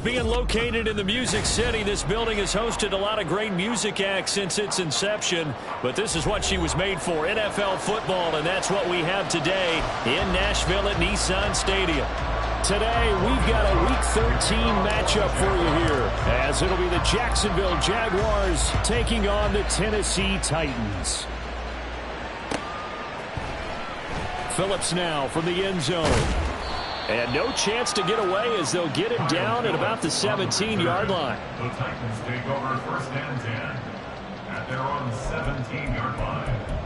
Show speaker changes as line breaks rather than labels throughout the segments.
Being located in the Music City, this building has hosted a lot of great music acts since its inception. But this is what she was made for, NFL football, and that's what we have today in Nashville at Nissan Stadium. Today, we've got a Week 13 matchup for you here, as it'll be the Jacksonville Jaguars taking on the Tennessee Titans. Phillips now from the end zone. And no chance to get away as they'll get him down at about the 17-yard line.
The Titans take over first and 10 at their own 17-yard line.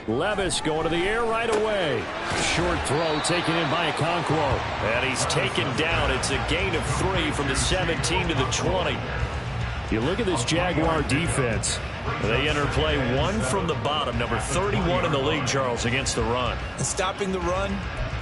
Levis going to the air right away. Short throw taken in by Okonkwo. And he's taken down. It's a gain of 3 from the 17 to the 20. You look at this Jaguar defense. They enter play 1 from the bottom, number 31 in the league, Charles, against the run.
And stopping the run,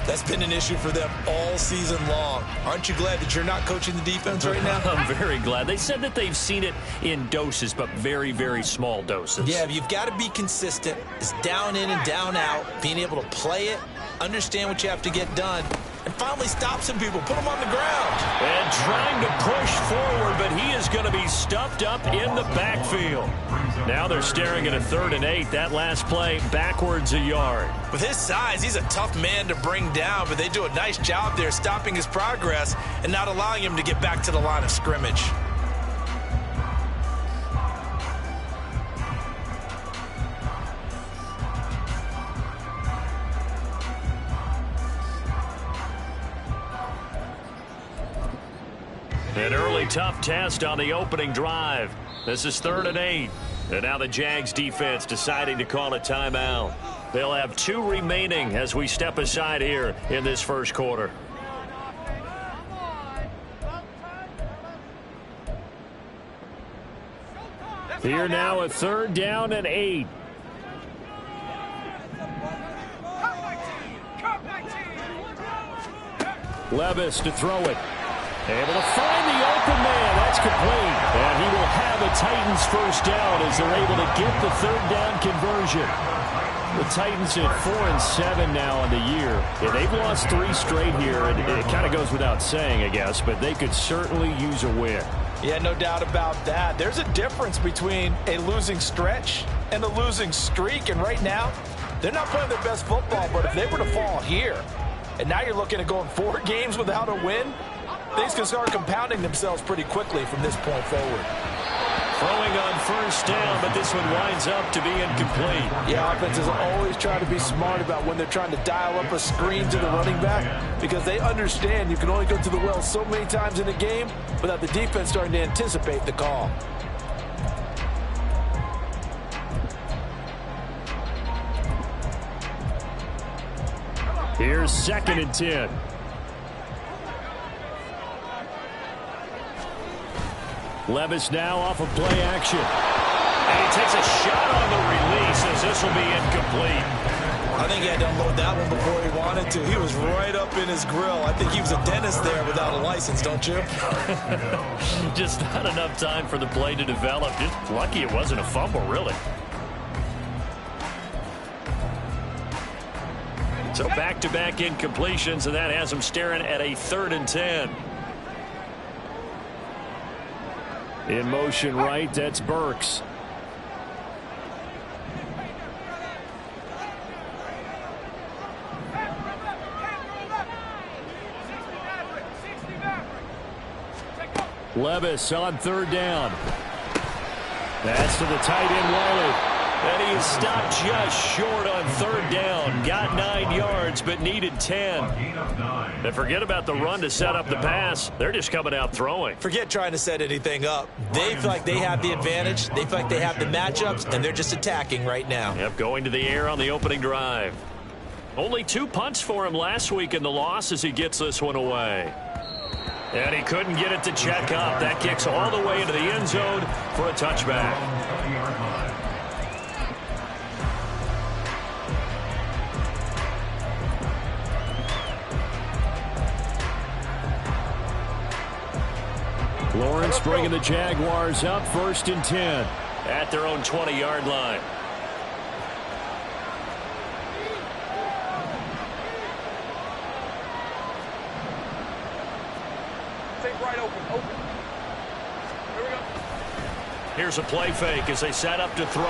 that's been an issue for them all season long. Aren't you glad that you're not coaching the defense right now?
I'm very glad. They said that they've seen it in doses, but very, very small doses.
Yeah, but you've got to be consistent. It's down in and down out, being able to play it, understand what you have to get done, and finally stop some people, put them on the ground.
And trying to push forward, but he is going to be stuffed up in the backfield. Now they're staring at a 3rd and 8. That last play backwards a yard.
With his size, he's a tough man to bring down, but they do a nice job there stopping his progress and not allowing him to get back to the line of scrimmage.
An early tough test on the opening drive. This is 3rd and 8. And now the Jags defense deciding to call a timeout. They'll have 2 remaining as we step aside here in this first quarter. Here now a 3rd down and 8. Levis to throw it. Able to find the open man. That's complete. And he will have a Titans first down as they're able to get the 3rd down conversion. The Titans at 4-7 now on the year. Yeah, they've lost 3 straight here, and it kind of goes without saying, I guess, but they could certainly use a win.
Yeah, no doubt about that. There's a difference between a losing stretch and a losing streak, and right now, they're not playing their best football, but if they were to fall here, and now you're looking at going 4 games without a win, things can start compounding themselves pretty quickly from this point forward.
Throwing on first down, but this one winds up to be incomplete.
Yeah, offenses always try to be smart about when they're trying to dial up a screen to the running back because they understand you can only go to the well so many times in a game without the defense starting to anticipate the call.
Here's 2nd and 10. Levis now off of play action. And he takes a shot on the release as this will be incomplete.
I think he had to unload that one before he wanted to. He was right up in his grill. I think he was a dentist there without a license, don't you?
Just not enough time for the play to develop. Just lucky it wasn't a fumble, really. So back-to-back incompletions, and that has him staring at a 3rd and 10. In motion right, that's Burks. Levis on 3rd down. That's to the tight end, Wiley. And he is stopped just short on 3rd down. Got 9 yards, but needed 10. And forget about the run to set up the pass. They're just coming out throwing.
Forget trying to set anything up. They feel like they have the advantage. They feel like they have the matchups, and they're just attacking right now.
Yep, going to the air on the opening drive. Only 2 punts for him last week in the loss as he gets this one away. And he couldn't get it to check up. That kicks all the way into the end zone for a touchback. Lawrence bringing the Jaguars up 1st and 10 at their own 20-yard line. Here's a play fake as they set up to throw.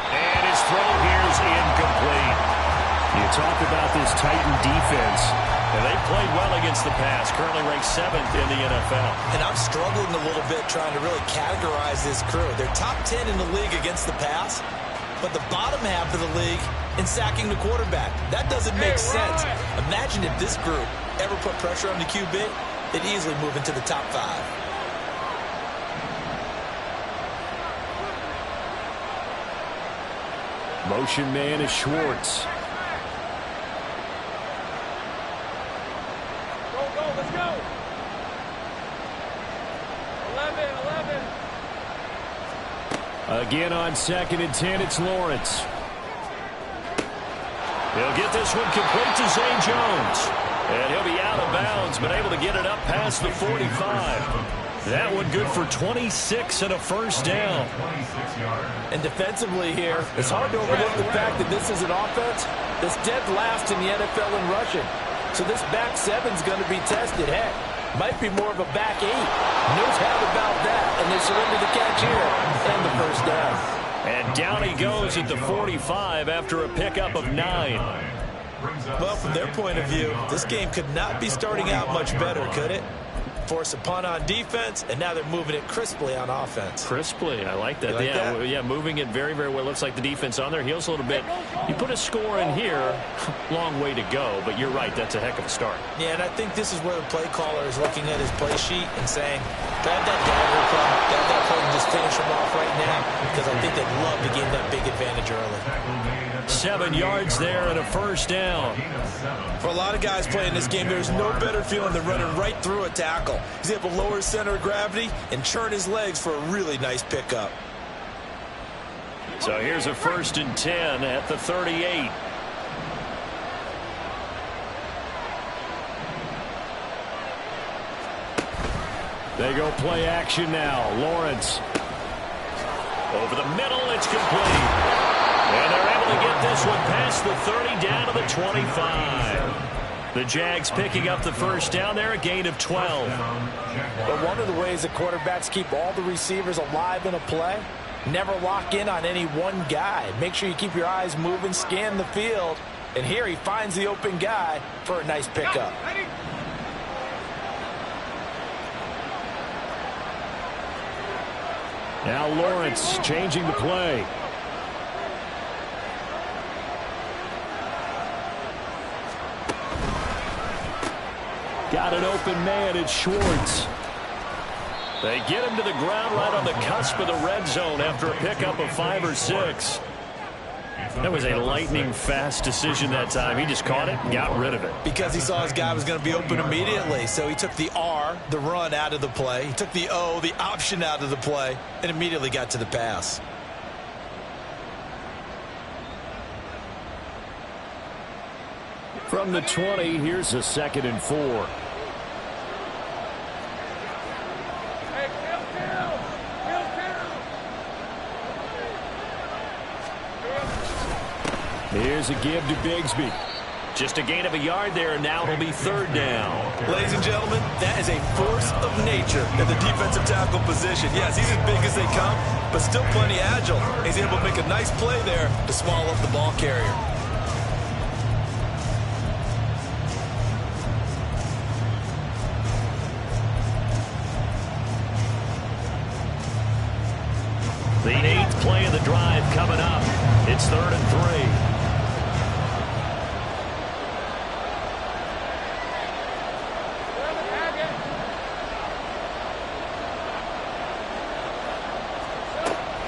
And his throw here is incomplete. You talk about this Titan defense, and they played well against the pass, currently ranked 7th in the NFL.
And I'm struggling a little bit trying to really categorize this crew. They're top 10 in the league against the pass, but the bottom half of the league in sacking the quarterback. That doesn't make sense. Imagine if this group ever put pressure on the QB, they'd easily move into the top 5.
Motion man is Schwartz.
Go, let's go. 11.
Again on 2nd and 10, it's Lawrence. He'll get this one complete to Zay Jones. And he'll be out of bounds, but able to get it up past the 45. That one good for 26 and a first down.
And defensively here, it's hard to overlook the fact that this is an offense that's dead last in the NFL in rushing. So this back 7's going to be tested. Heck, might be more of a back 8. No doubt about that. And they surrender the catch here and the first down.
And down he goes at the 45 after a pickup of 9.
Well, from their point of view, this game could not be starting out much better, could it? Force a punt on defense, and now they're moving it crisply on offense.
Crisply, I like that.
Like that?
Yeah, moving it very, very well. Looks like the defense on their heels a little bit. You put a score in here, long way to go, but you're right, that's a heck of a start.
Yeah, and I think this is where the play caller is looking at his play sheet and saying, grab that dagger play and just finish them off right now, because I think they'd love to gain that big advantage early.
7 yards there and a first down.
For a lot of guys playing this game, there's no better feeling than running right through a tackle. He's able to lower his center of gravity and churn his legs for a really nice pickup.
So here's a 1st and 10 at the 38. They go play action now. Lawrence. Over the middle, it's complete. And they're able to get this one past the 30 down to the 25. The Jags picking up the first down there, a gain of 12.
But one of the ways that quarterbacks keep all the receivers alive in a play, never lock in on any one guy. Make sure you keep your eyes moving, scan the field. And here he finds the open guy for a nice pickup.
Now Lawrence changing the play. Got an open man, it's Schwartz. They get him to the ground right on the cusp of the red zone after a pickup of 5 or 6. That was a lightning-fast decision that time. He just caught it and got rid of it.
Because he saw his guy was going to be open immediately. So he took the R, the run, out of the play. He took the O, the option, out of the play, and immediately got to the pass.
From the 20, here's a 2nd and 4. Here's a give to Bigsby. Just a gain of a yard there, and now it'll be 3rd down.
Ladies and gentlemen, that is a force of nature in the defensive tackle position. Yes, he's as big as they come, but still plenty agile. He's able to make a nice play there to swallow up the ball carrier.
The 8th play of the drive coming up. It's 3rd and 3.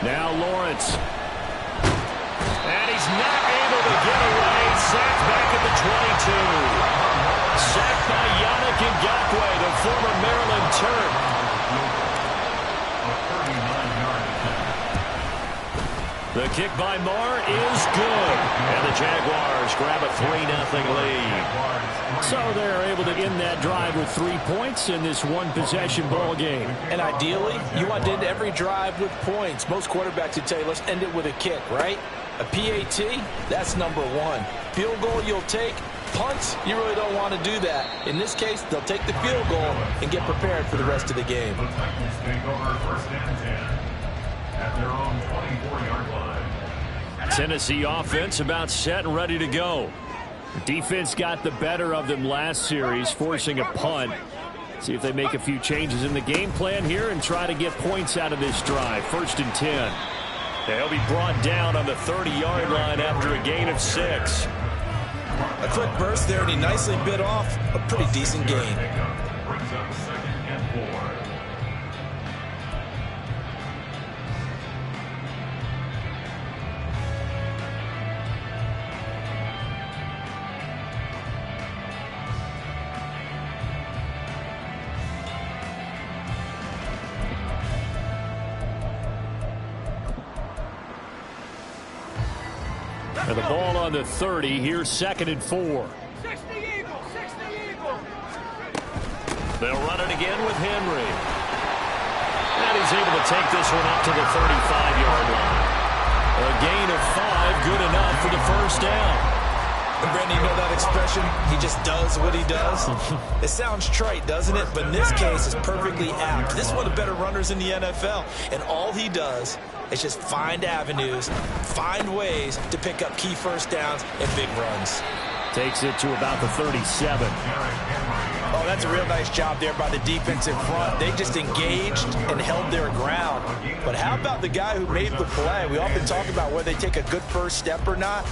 Now Lawrence. And he's not able to get away. Sacked back at the 22. Sacked by Yannick Ngakoue, the former Maryland Terp. The kick by Marr is good. And the Jaguars grab a 3-0 lead. So they're able to end that drive with 3 points in this one-possession ball game.
And ideally, you want to end every drive with points. Most quarterbacks would tell you, let's end it with a kick, right? A PAT, that's number one. Field goal you'll take. Punts, you really don't want to do that. In this case, they'll take the field goal and get prepared for the rest of the game.
The Titans take over 1st and 10 at their own 24-yard line.
Tennessee offense about set and ready to go. The defense got the better of them last series, forcing a punt. See if they make a few changes in the game plan here and try to get points out of this drive. 1st and 10. They'll be brought down on the 30-yard line after a gain of 6.
A quick burst there, and he nicely bit off a pretty decent gain.
Brings up 2nd and 4.
And the ball on the 30. Here's 2nd and 4.
60 Eagles, 60 Eagles.
They'll run it again with Henry. And he's able to take this one up to the 35-yard line. A gain of 5, good enough for the 1st down.
And Brandon, you know that expression? He just does what he does. It sounds trite, doesn't it? But in this case, it's perfectly apt. This is one of the better runners in the NFL. And all he does is just find avenues, find ways to pick up key 1st downs and big runs.
Takes it to about the 37.
Oh, that's a real nice job there by the defense in front. They just engaged and held their ground. But how about the guy who made the play? We often talk about whether they take a good first step or not.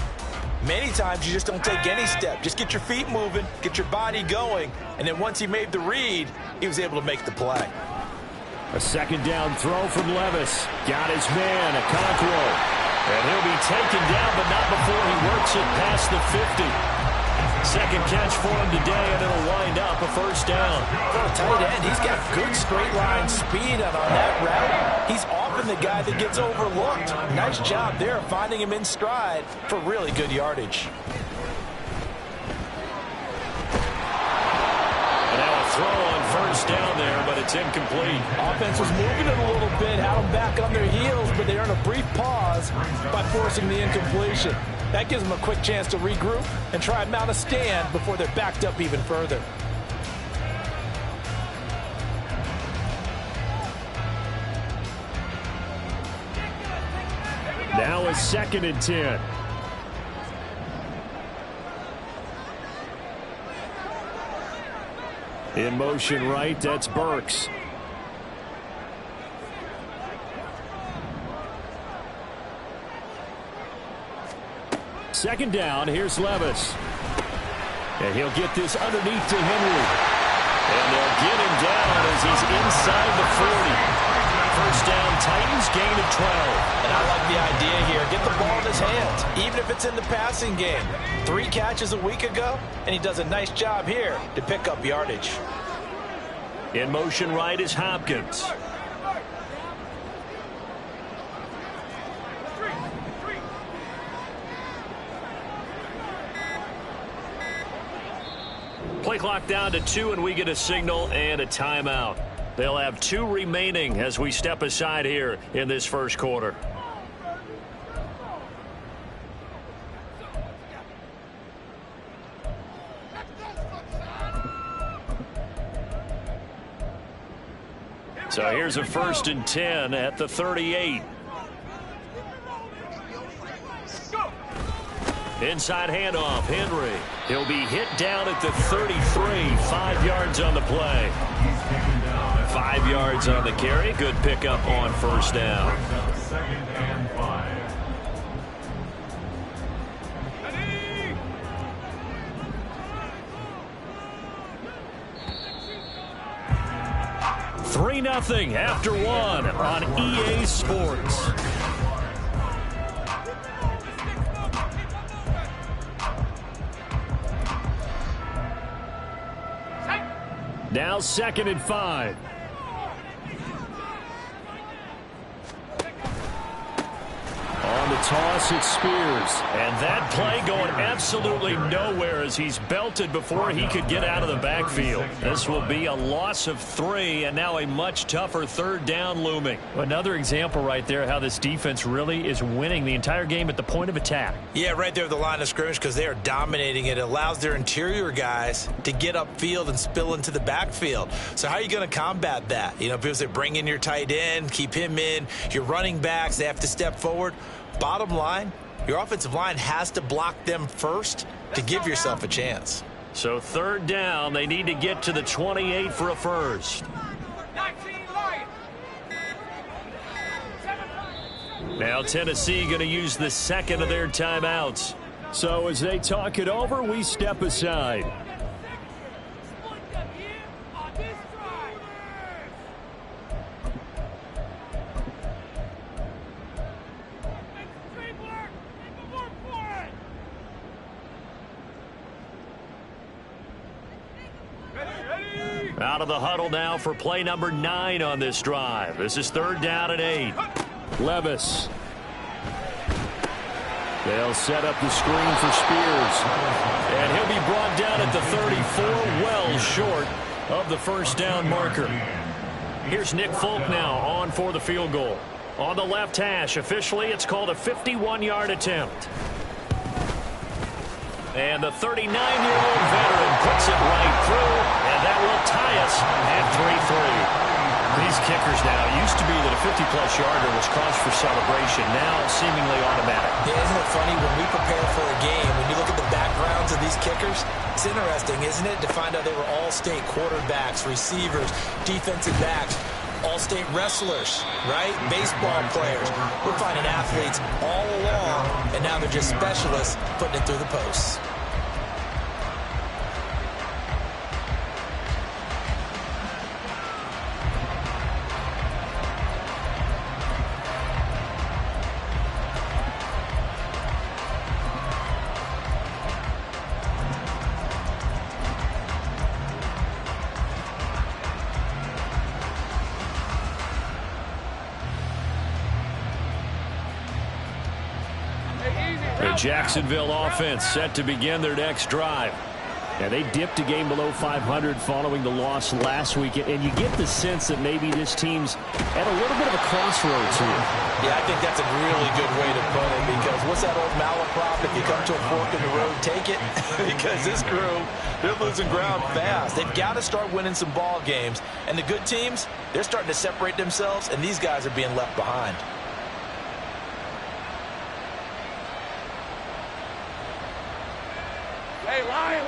Many times you just don't take any step. Just get your feet moving, get your body going, and then once he made the read, he was able to make the play.
A 2nd down throw from Levis. Got his man, Okonkwo. And he'll be taken down, but not before he works it past the 50. 2nd catch for him today, and it'll wind up a 1st down.
For a tight end, he's got good straight line speed, and on that route, he's often the guy that gets overlooked. Nice job there finding him in stride for really good yardage.
And now a throw on 1st down there, but it's incomplete.
Offense was moving it a little bit, had them back on their heels, but they earned a brief pause by forcing the incompletion. That gives them a quick chance to regroup and try and mount a stand before they're backed up even further.
Now a 2nd and 10. In motion right, that's Burks. Second down, here's Levis. And he'll get this underneath to Henry. And they'll get him down as he's inside the 40. 1st down, Titans, gain of 12.
And I like the idea here. Get the ball in his hands, even if it's in the passing game. 3 catches a week ago, and he does a nice job here to pick up yardage.
In motion right is Hopkins. Play clock down to 2, and we get a signal and a timeout. They'll have 2 remaining as we step aside here in this 1st quarter. So here's a 1st and 10 at the 38. Inside handoff, Henry. He'll be hit down at the 33. 5 yards on the play. 5 yards on the carry. Good pickup on 1st down.
2nd and 5.
Three 3-0 after 1 on EA Sports. Now 2nd and 5. On the toss, it's Spears. And that play going absolutely nowhere as he's belted before he could get out of the backfield. This will be a loss of 3, and now a much tougher 3rd down looming. Another example right there how this defense really is winning the entire game at the point of attack.
Yeah, right there at the line of scrimmage because they are dominating it. It allows their interior guys to get upfield and spill into the backfield. So how are you going to combat that? You know, people say bring in your tight end, keep him in. Your running backs, they have to step forward. Bottom line, your offensive line has to block them first to give yourself a chance.
So 3rd down, they need to get to the 28 for a first. Now Tennessee going to use the 2nd of their timeouts. So as they talk it over, we step aside. Out of the huddle now for play number 9 on this drive. This is 3rd down and 8. Levis. They'll set up the screen for Spears. And he'll be brought down at the 34, well short of the 1st down marker. Here's Nick Folk now on for the field goal. On the left hash, officially it's called a 51-yard attempt. And the 39-year-old veteran puts it right through, and that will tie us at 3-3. These kickers now, used to be that a 50-plus yarder was cause for celebration, now seemingly automatic.
Yeah, isn't it funny when we prepare for a game, when you look at the backgrounds of these kickers, it's interesting, isn't it, to find out they were all-state quarterbacks, receivers, defensive backs, all-state wrestlers, right? Baseball players. We're finding athletes all along, and now they're just specialists putting it through the posts.
The Jacksonville offense set to begin their next drive. And they dipped a game below 500 following the loss last week. And you get the sense that maybe this team's at a little bit of a crossroads here.
Yeah, I think that's a really good way to put it because what's that old malaprop? If you come to a fork in the road, take it. Because this crew, they're losing ground fast. They've got to start winning some ball games. And the good teams, they're starting to separate themselves, and these guys are being left behind.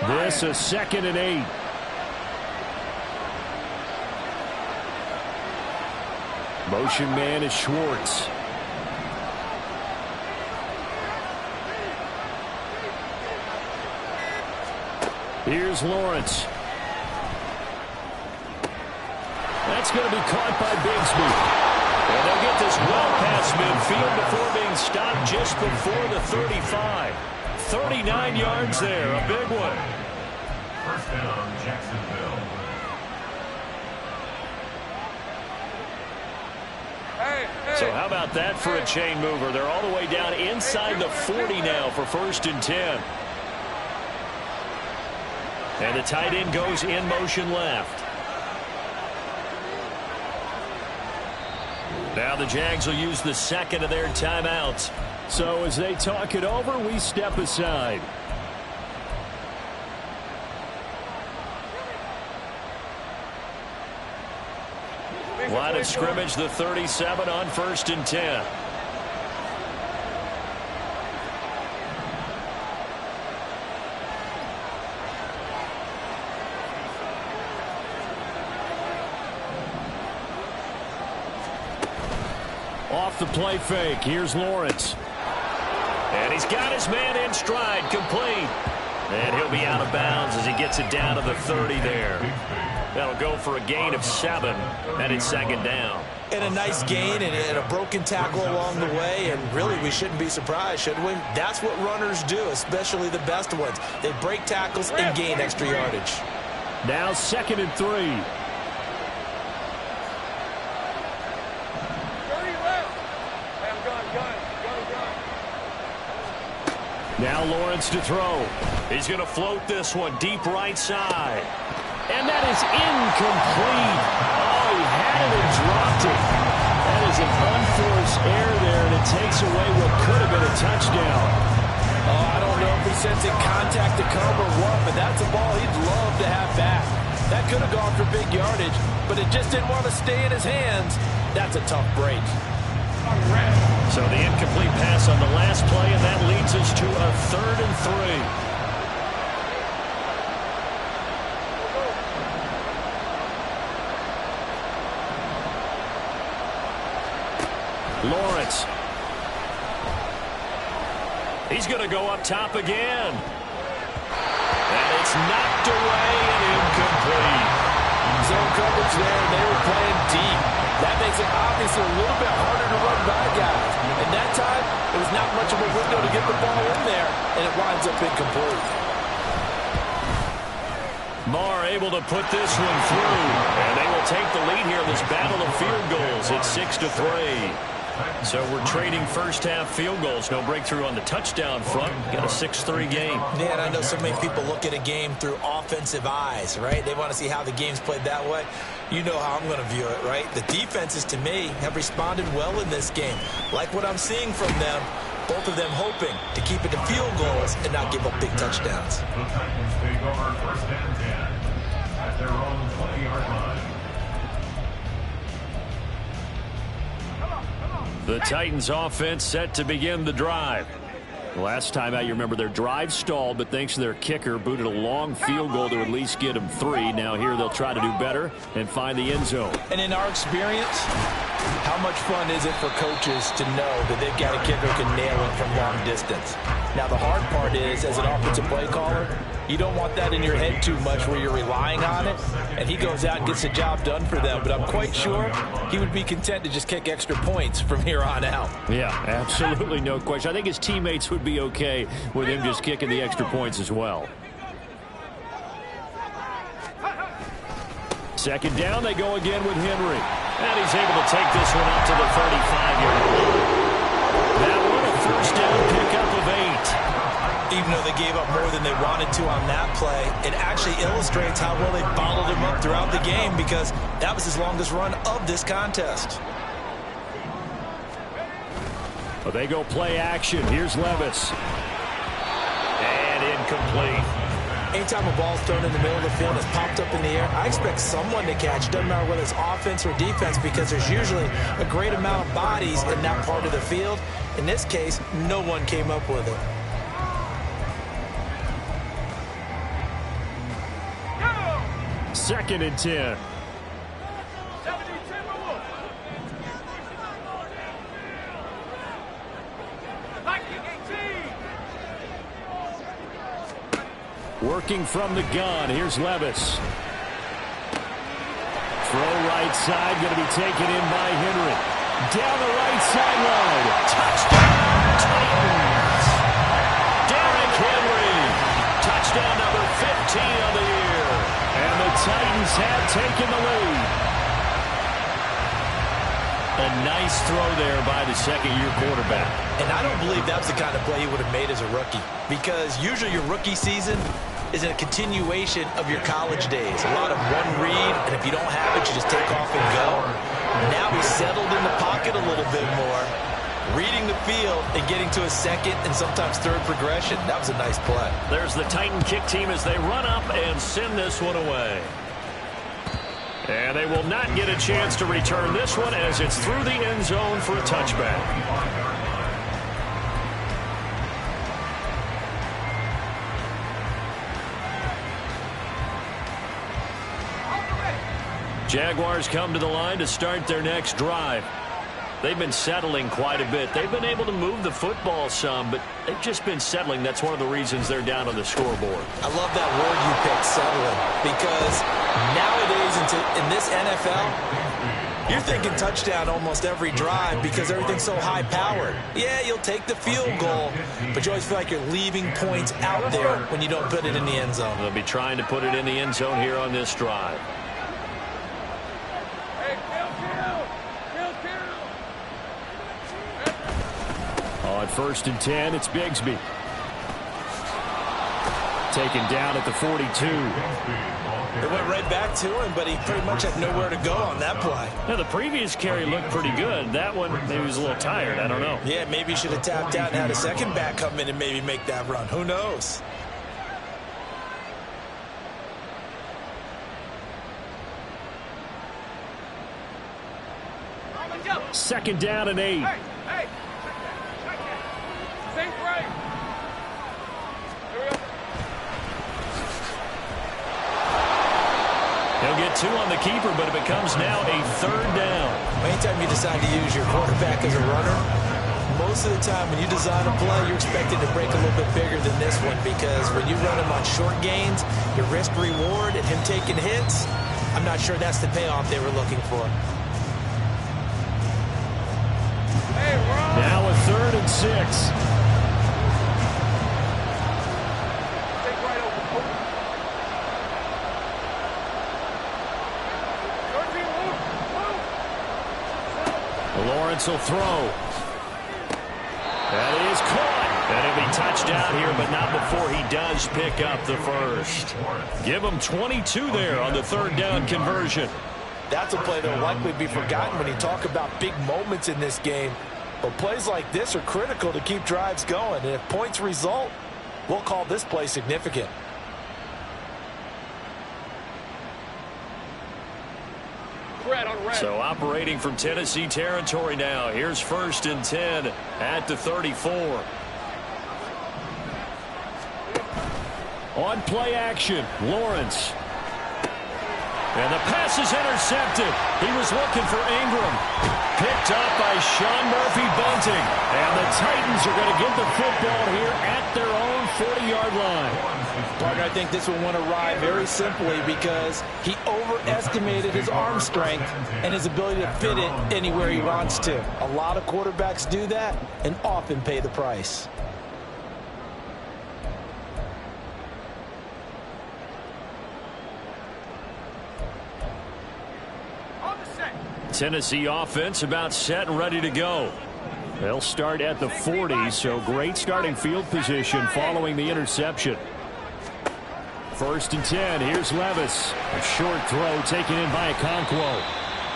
This is 2nd and 8. Motion man is Schwartz. Here's Lawrence. That's going to be caught by Bigsby. And they'll get this well past midfield before being stopped just before the 35. 39 yards there, a big one.
1st down, Jacksonville.
So how about that for a chain mover? They're all the way down inside the 40 now for 1st and 10. And the tight end goes in motion left. Now the Jags will use the 2nd of their timeouts. So as they talk it over, we step aside. Line of scrimmage, the 37 on 1st and 10. Off the play fake, here's Lawrence. And he's got his man in stride, complete. And he'll be out of bounds as he gets it down to the 30 there. That'll go for a gain of 7, and it's 2nd down.
And a nice gain and a broken tackle along the way, and really we shouldn't be surprised, should we? That's what runners do, especially the best ones. They break tackles and gain extra yardage.
Now 2nd and 3.
30 left. Hey, I'm gun.
Now Lawrence to throw. He's going to float this one deep right side. And that is incomplete. Oh, he had it and dropped it. That is an unforced error there, and it takes away what could have been a touchdown.
Oh, I don't know if he sensing contact to come or what, but that's a ball he'd love to have back. That could have gone for big yardage, but it just didn't want to stay in his hands. That's a tough break.
So the incomplete pass on the last play, and that leads us to a 3rd and 3. Lawrence. He's going to go up top again. And it's knocked away and incomplete.
Zone coverage there, and they were playing deep. That makes it obviously a little bit harder to run by guys. And that time, it was not much of a window to get the ball in there, and it winds up incomplete.
Marr able to put this one through, and they will take the lead here in this battle of field goals. It's 6-3. So we're trading first-half field goals. No breakthrough on the touchdown front. Got a 6-3 game.
Yeah, and I know so many people look at a game through offensive eyes, right? They want to see how the game's played that way. You know how I'm going to view it, right? The defenses, to me, have responded well in this game. Like what I'm seeing from them, both of them hoping to keep it to field goals and not give up big touchdowns.
The Titans take over 1st and 10 at their own 20-yard line.
The Titans offense set to begin the drive. Last time out, you remember their drive stalled, but thanks to their kicker, booted a long field goal to at least get them 3. Now here they'll try to do better and find the end zone.
And in our experience, how much fun is it for coaches to know that they've got a kicker who can nail it from long distance? Now, the hard part is, as an offensive play caller, you don't want that in your head too much where you're relying on it, and he goes out and gets the job done for them. But I'm quite sure he would be content to just kick extra points from here on out.
Yeah, absolutely no question. I think his teammates would be okay with him just kicking the extra points as well. 2nd down, they go again with Henry. And he's able to take this one up to the 35-yard line. That one a 1st down pickup of 8.
Even though they gave up more than they wanted to on that play, it actually illustrates how well they bottled him up throughout the game, because that was his longest run of this contest.
Well, they go play action. Here's Levis. And incomplete.
Anytime a ball's thrown in the middle of the field and it's popped up in the air, I expect someone to catch. Doesn't matter whether it's offense or defense, because there's usually a great amount of bodies in that part of the field. In this case, no one came up with it.
Second and 10. Working from the gun. Here's Levis. Throw right side. Going to be taken in by Henry. Down the right sideline. Touchdown, Titans. Derrick Henry. Touchdown number 15 of the year. And the Titans have taken the lead. A nice throw there by the second-year quarterback.
And I don't believe that was the kind of play he would have made as a rookie, because usually your rookie season is a continuation of your college days. A lot of one read, and if you don't have it, you just take off and go. Now he's settled in the pocket a little bit more, reading the field and getting to a second and sometimes third progression. That was a nice play.
There's the Titan kick team as they run up and send this one away. And they will not get a chance to return this one as it's through the end zone for a touchback. Jaguars come to the line to start their next drive. They've been settling quite a bit. They've been able to move the football some, but they've just been settling. That's one of the reasons they're down on the scoreboard.
I love that word you picked, settling, because nowadays in this NFL, You're thinking touchdown almost every drive because everything's so high-powered. Yeah, you'll take the field goal, but you always feel like you're leaving points out there when you don't put it in the end zone.
They'll be trying to put it in the end zone here on this drive. On 1st and 10, it's Bigsby. Taken down at the 42.
It went right back to him, but he pretty much had nowhere to go on that play.
Now, the previous carry looked pretty good. That one, maybe he was a little tired. I don't know.
Yeah, maybe he should have tapped out and had a second back come in and maybe make that run. Who knows?
Second down and 8.
Hey! Think right. Here we go.
He'll get 2 on the keeper, but it becomes now a 3rd down.
Anytime you decide to use your quarterback as a runner, most of the time when you design a play, you're expected to break a little bit bigger than this one because when you run him on short gains, your risk-reward and him taking hits, I'm not sure that's the payoff they were looking for.
Now a 3rd and 6. Lawrence will throw. That is caught. And it'll be touchdown here, but not before he does pick up the first. Give him 22 there on the 3rd down conversion.
That's a play that will likely be forgotten when you talk about big moments in this game. But plays like this are critical to keep drives going. And if points result, we'll call this play significant.
So operating from Tennessee territory now. Here's 1st and 10 at the 34. On play action, Lawrence. And the pass is intercepted. He was looking for Ingram. Picked up by Sean Murphy-Bunting. And the Titans are going to get the football here at their own 40-yard line.
Parker, I think this one went awry very simply because he overestimated his arm strength and his ability to fit it anywhere he wants to. A lot of quarterbacks do that and often pay the price.
Tennessee offense about set and ready to go. They'll start at the 40, so great starting field position following the interception. 1st and 10, here's Levis. A short throw taken in by Okonkwo.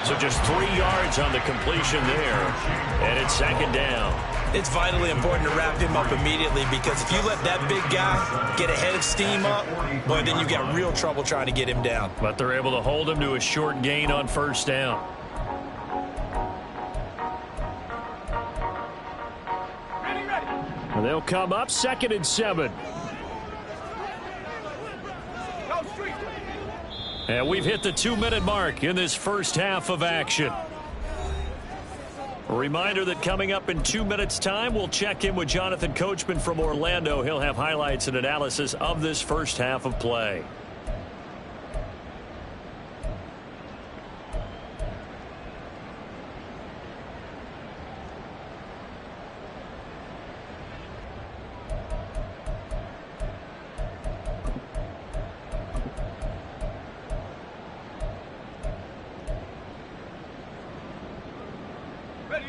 So just 3 yards on the completion there, and it's 2nd down.
It's vitally important to wrap him up immediately because if you let that big guy get a head of steam up, boy, then you've got real trouble trying to get him down.
But they're able to hold him to a short gain on 1st down. They'll come up 2nd and 7. And we've hit the 2-minute mark in this first half of action. A reminder that coming up in 2 minutes' time, we'll check in with Jonathan Coachman from Orlando. He'll have highlights and analysis of this first half of play.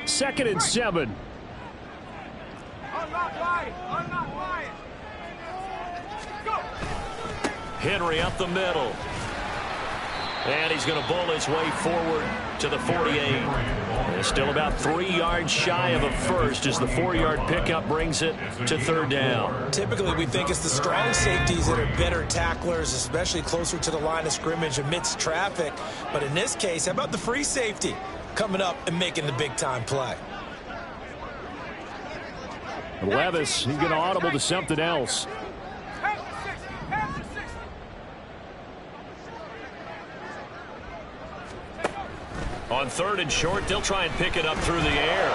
Second and 7. Henry up the middle. And he's going to bull his way forward to the 48. And still about 3 yards shy of a first as the 4-yard pickup brings it to 3rd down.
Typically, we think it's the strong safeties that are better tacklers, especially closer to the line of scrimmage amidst traffic. But in this case, how about the free safety coming up and making the big-time play?
Levis, he's going to audible to something else. On 3rd and short, they'll try and pick it up through the air.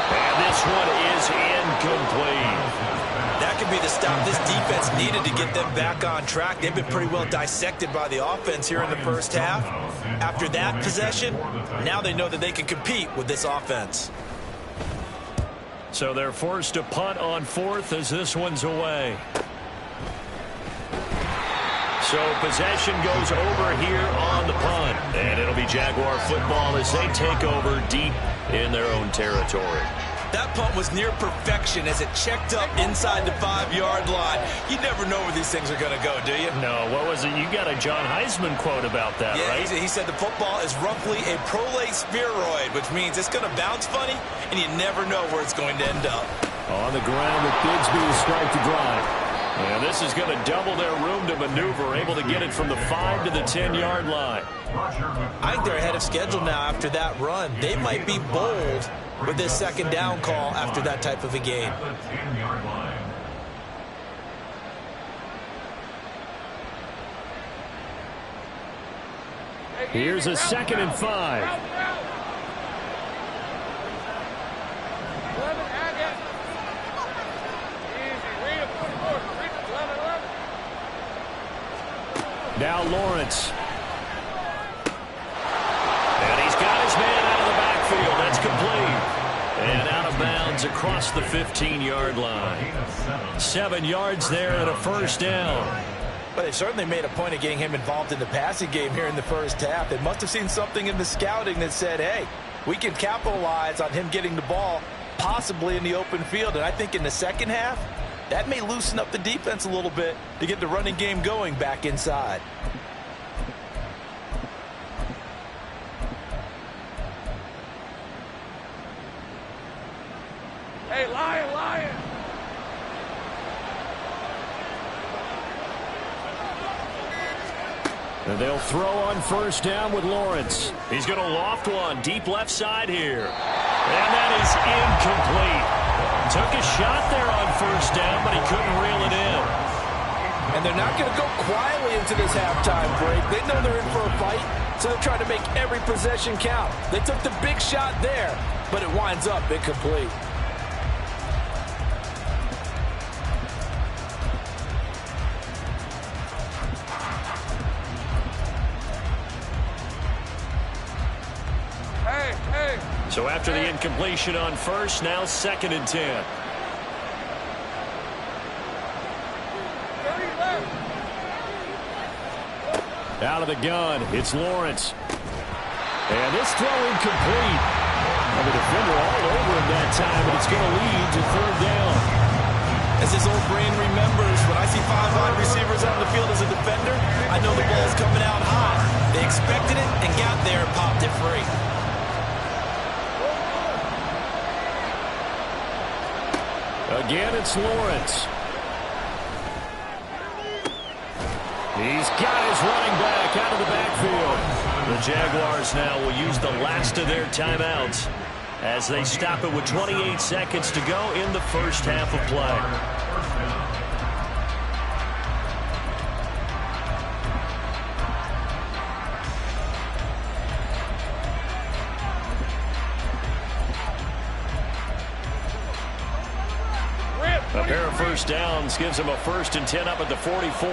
And this one is incomplete.
That could be the stop this defense needed to get them back on track. They've been pretty well dissected by the offense here in the first half. After that possession, now they know that they can compete with this offense.
So they're forced to punt on fourth as this one's away. So possession goes over here on the punt. And it'll be Jaguar football as they take over deep in their own territory.
That punt was near perfection as it checked up inside the 5-yard line. You never know where these things are going to go, do you?
No, what was it? You got a John Heisman quote about that, right?
He said the football is roughly a prolate spheroid, which means it's going to bounce funny, and you never know where it's going to end up.
On the ground with Bigsby to strike the drive. And this is going to double their room to maneuver, able to get it from the 5 to the 10-yard line.
I think they're ahead of schedule now after that run. They might be bold with this second down call after that type of a game.
Here's a 2nd and 5. Now Lawrence. And he's got his man out of the backfield. That's complete. And out of bounds across the 15-yard line. 7 yards there and a first down.
But they certainly made a point of getting him involved in the passing game here in the first half. They must have seen something in the scouting that said, hey, we can capitalize on him getting the ball possibly in the open field. And I think in the second half, that may loosen up the defense a little bit to get the running game going back inside.
Hey, Lion, Lion.
And they'll throw on first down with Lawrence. He's going to loft one deep left side here. And that is incomplete. Took a shot there on first down, but he couldn't reel it in.
And they're not going to go quietly into this halftime break. They know they're in for a fight, so they're trying to make every possession count. They took the big shot there, but it winds up incomplete.
So after the incompletion on first, now 2nd and 10. Out of the gun, it's Lawrence. And this throw incomplete. And the defender all over him that time, but it's going to lead to 3rd down.
As his old brain remembers, when I see 5 wide receivers on the field as a defender, I know the ball's coming out high. They expected it and got there and popped it free.
Again, it's Lawrence. He's got his running back out of the backfield. The Jaguars now will use the last of their timeouts as they stop it with 28 seconds to go in the first half of play. A pair of first downs gives him a 1st and 10 up at the 44.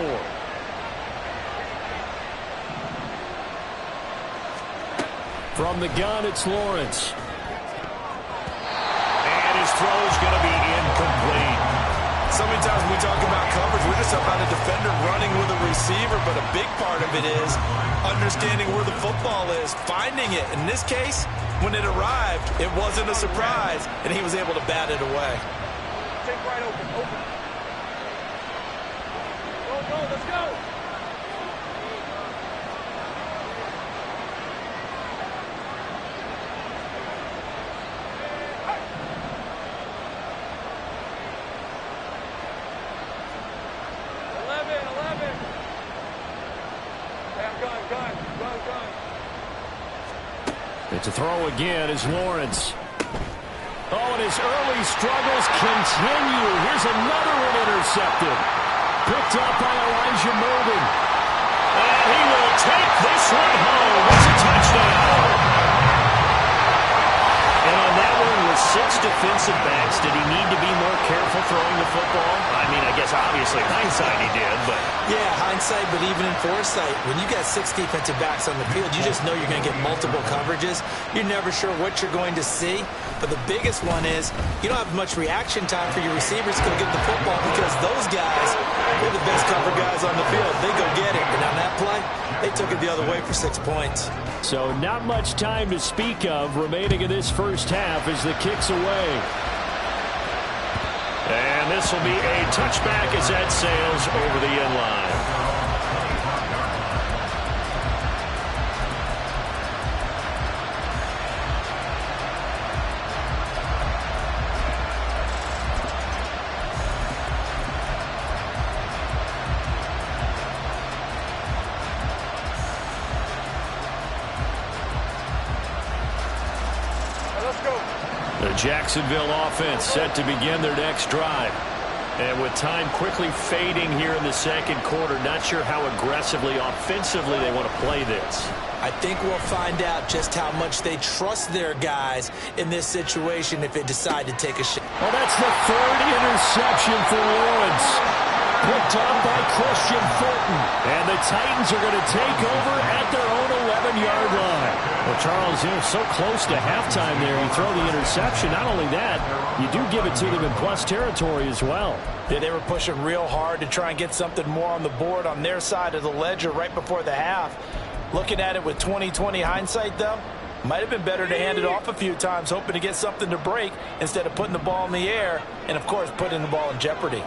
From the gun, it's Lawrence. And his throw is going to be incomplete.
So many times when we talk about coverage, we're just about a defender running with a receiver, but a big part of it is understanding where the football is, finding it. In this case, when it arrived, it wasn't a surprise, and he was able to bat it away.
Take right open, open. Go, let's go.
It's a throw again as Lawrence. Oh, and his early struggles continue. Here's another one intercepted. Picked up by Elijah Molden. And he will take this one home. It's a touchdown. And on that one with 6 defensive backs, did he need to be more careful throwing the football? I mean, Obviously, hindsight he did, but...
Yeah, hindsight, but even in foresight, when you got 6 defensive backs on the field, you just know you're going to get multiple coverages. You're never sure what you're going to see. But the biggest one is you don't have much reaction time for your receivers to go get the football because those guys, they're the best cover guys on the field. They go get it. And on that play, they took it the other way for 6 points.
So not much time to speak of remaining in this first half as the kick's away. And this will be a touchback as that sails over the end line. The Jacksonville offense set to begin their next drive. And with time quickly fading here in the second quarter, not sure how aggressively, offensively they want to play this.
I think we'll find out just how much they trust their guys in this situation if they decide to take a shot.
Well, that's the third interception for Lawrence. Picked up by Christian Fulton. And the Titans are going to take over at their own 11-yard line. Well, Charles, so close to halftime there. You throw the interception. Not only that, you do give it to them in plus territory as well.
Yeah, they were pushing real hard to try and get something more on the board on their side of the ledger right before the half. Looking at it with 20/20 hindsight, though, might have been better to hand it off a few times, hoping to get something to break instead of putting the ball in the air and, of course, putting the ball in jeopardy.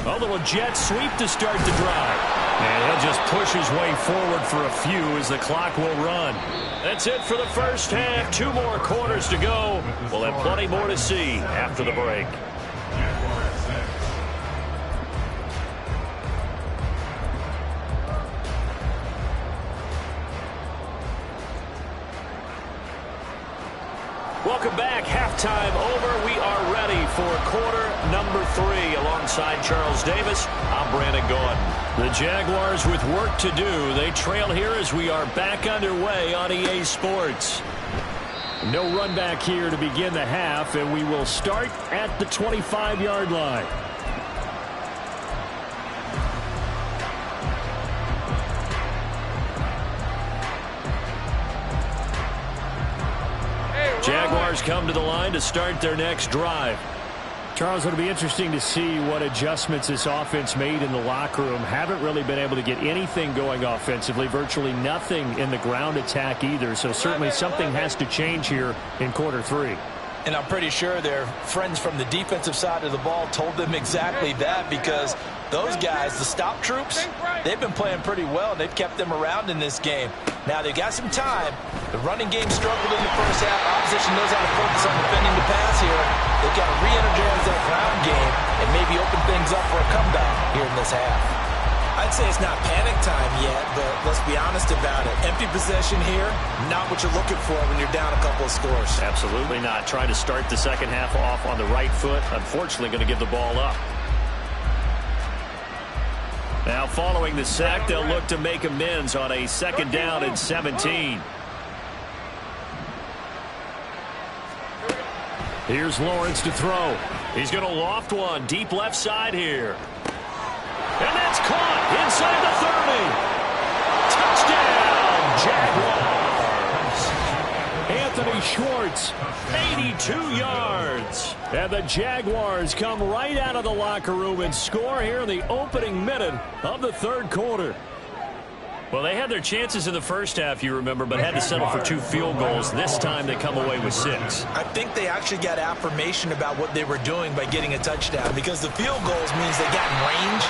A little jet sweep to start the drive. And he'll just push his way forward for a few as the clock will run. That's it for the first half. 2 more quarters to go. We'll have plenty more to see after the break. Welcome back. Halftime over. We are ready for quarter number 3. Alongside Charles Davis, I'm Brandon Gaudin. The Jaguars with work to do. They trail here as we are back underway on EA Sports. No run back here to begin the half, and we will start at the 25-yard line. Jaguars come to the line to start their next drive. Charles, it'll be interesting to see what adjustments this offense made in the locker room. Haven't really been able to get anything going offensively, virtually nothing in the ground attack either. So certainly something has to change here in quarter 3.
And I'm pretty sure their friends from the defensive side of the ball told them exactly that, because those guys, the stop troops, they've been playing pretty well, and they've kept them around in this game. Now, they've got some time. The running game struggled in the first half. Opposition knows how to focus on defending the pass here. They've got to re-energize that ground game and maybe open things up for a comeback here in this half.
I'd say it's not panic time yet, but let's be honest about it. Empty possession here, not what you're looking for when you're down a couple of scores.
Absolutely not. Trying to start the second half off on the right foot. Unfortunately, going to give the ball up. Now, following the sack, they'll look to make amends on a 2nd down and 17. Here's Lawrence to throw. He's going to loft one deep left side here. And that's caught inside the 30. Touchdown, Jaguars. Anthony Schwartz, 82 yards. And the Jaguars come right out of the locker room and score here in the opening minute of the 3rd quarter. Well, they had their chances in the first half, you remember, but had to settle for 2 field goals. This time they come away with 6.
I think they actually got affirmation about what they were doing by getting a touchdown, because the field goals means they got in range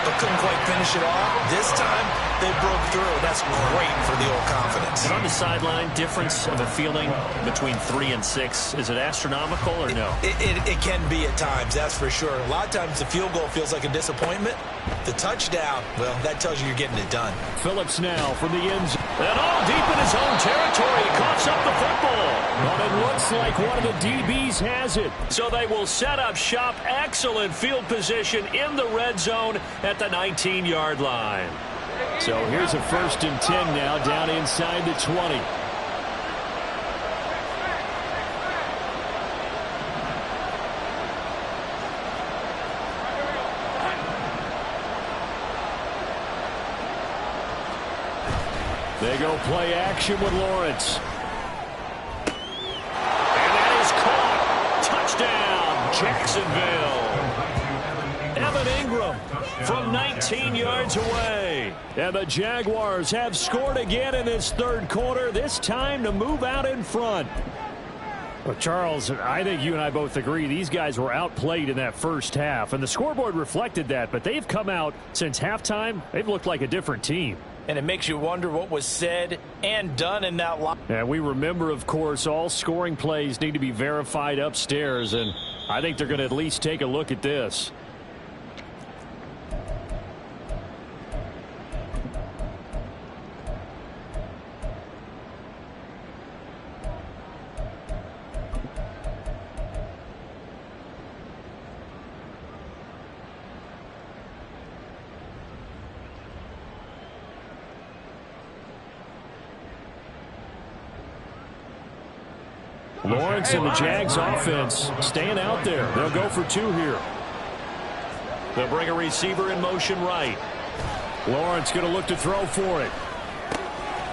but couldn't quite finish it off. This time they broke through. That's great for the old confidence.
And on the sideline, difference of a feeling between 3 and 6, is it astronomical or no?
It can be at times, that's for sure. A lot of times the field goal feels like a disappointment. The touchdown, well, that tells you you're getting it done.
Phillips now from the end zone. And all deep in his own territory. He coughs up the football. But it looks like one of the DBs has it. So they will set up shop. Excellent field position in the red zone at the 19-yard line. So here's a 1st and 10 now down inside the 20. They go play action with Lawrence. And that is caught. Touchdown, Jacksonville. Evan Ingram from 19 yards away. And the Jaguars have scored again in this third quarter, this time to move out in front. Well, Charles, I think you and I both agree these guys were outplayed in that first half, and the scoreboard reflected that, but they've come out since halftime. They've looked like a different team.
And it makes you wonder what was said and done in that line.
And we remember, of course, all scoring plays need to be verified upstairs, and I think they're going to at least take a look at this. Lawrence and the Jags offense staying out there. They'll go for two here. They'll bring a receiver in motion right. Lawrence going to look to throw for it.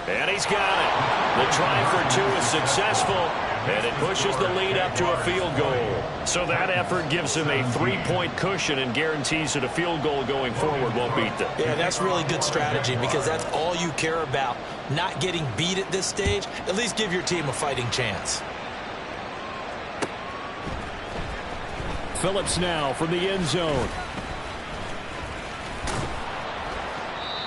And he's got it. The try for two is successful, and it pushes the lead up to a field goal. So that effort gives him a 3-point cushion and guarantees that a field goal going forward won't beat them.
Yeah, that's really good strategy because that's all you care about. Not getting beat at this stage. At least give your team a fighting chance.
Phillips now from the end zone.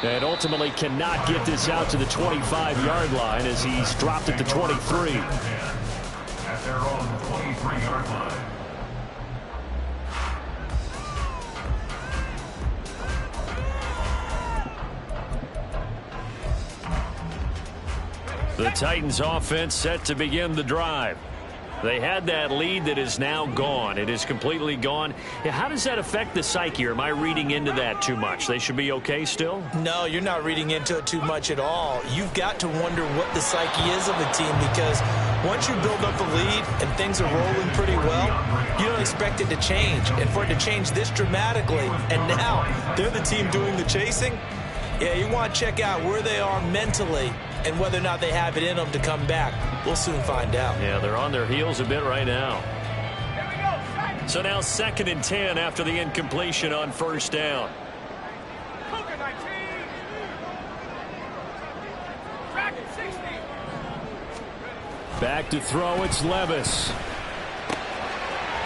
And ultimately cannot get this out to the 25-yard line as he's dropped at the 23.
At their own 23-yard line.
The Titans offense set to begin the drive. They had that lead that is now gone. It is completely gone. How does that affect the psyche? Or am I reading into that too much? They should be okay still?
No, you're not reading into it too much at all. You've got to wonder what the psyche is of a team because once you build up a lead and things are rolling pretty well, you don't expect it to change. And for it to change this dramatically, and now they're the team doing the chasing, yeah, you want to check out where they are mentally and whether or not they have it in them to come back. We'll soon find out.
Yeah, they're on their heels a bit right now. So now 2nd and 10 after the incompletion on first down. Back to throw, it's Levis.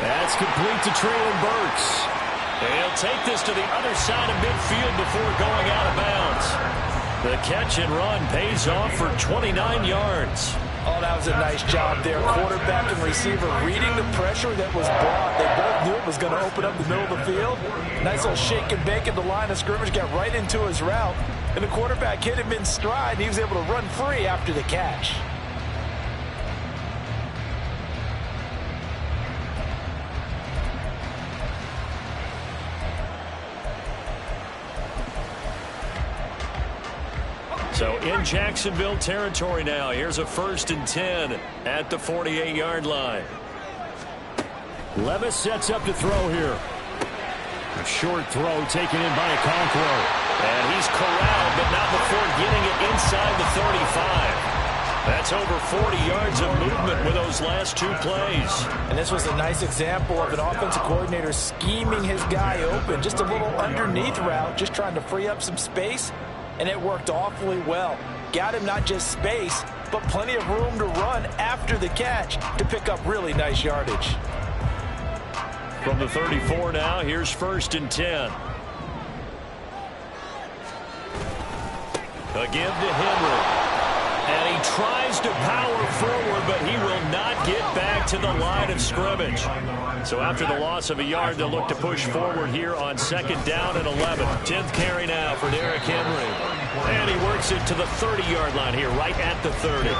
That's complete to Treylon Burks. He'll take this to the other side of midfield before going out of bounds. The catch and run pays off for 29 yards.
Oh, that was a nice job there. Quarterback and receiver reading the pressure that was brought. They both knew it was going to open up the middle of the field. Nice little shake and bake at the line of scrimmage, got right into his route. And the quarterback hit him in stride, and he was able to run free after the catch.
So in Jacksonville territory now. Here's a 1st and 10 at the 48-yard line. Levis sets up to throw here. A short throw taken in by Okonkwo. And he's corralled, but not before getting it inside the 35. That's over 40 yards of movement with those last two plays.
And this was a nice example of an offensive coordinator scheming his guy open. Just a little underneath route, just trying to free up some space. And it worked awfully well. Got him not just space, but plenty of room to run after the catch to pick up really nice yardage.
From the 34 now, here's 1st and 10. Again to Henry. And he tries to power forward, but he will not get back to the line of scrimmage. So after the loss of a yard, they'll look to push forward here on 2nd down and 11. 10th carry now for Derrick Henry. And he works it to the 30-yard line here, right at the 30.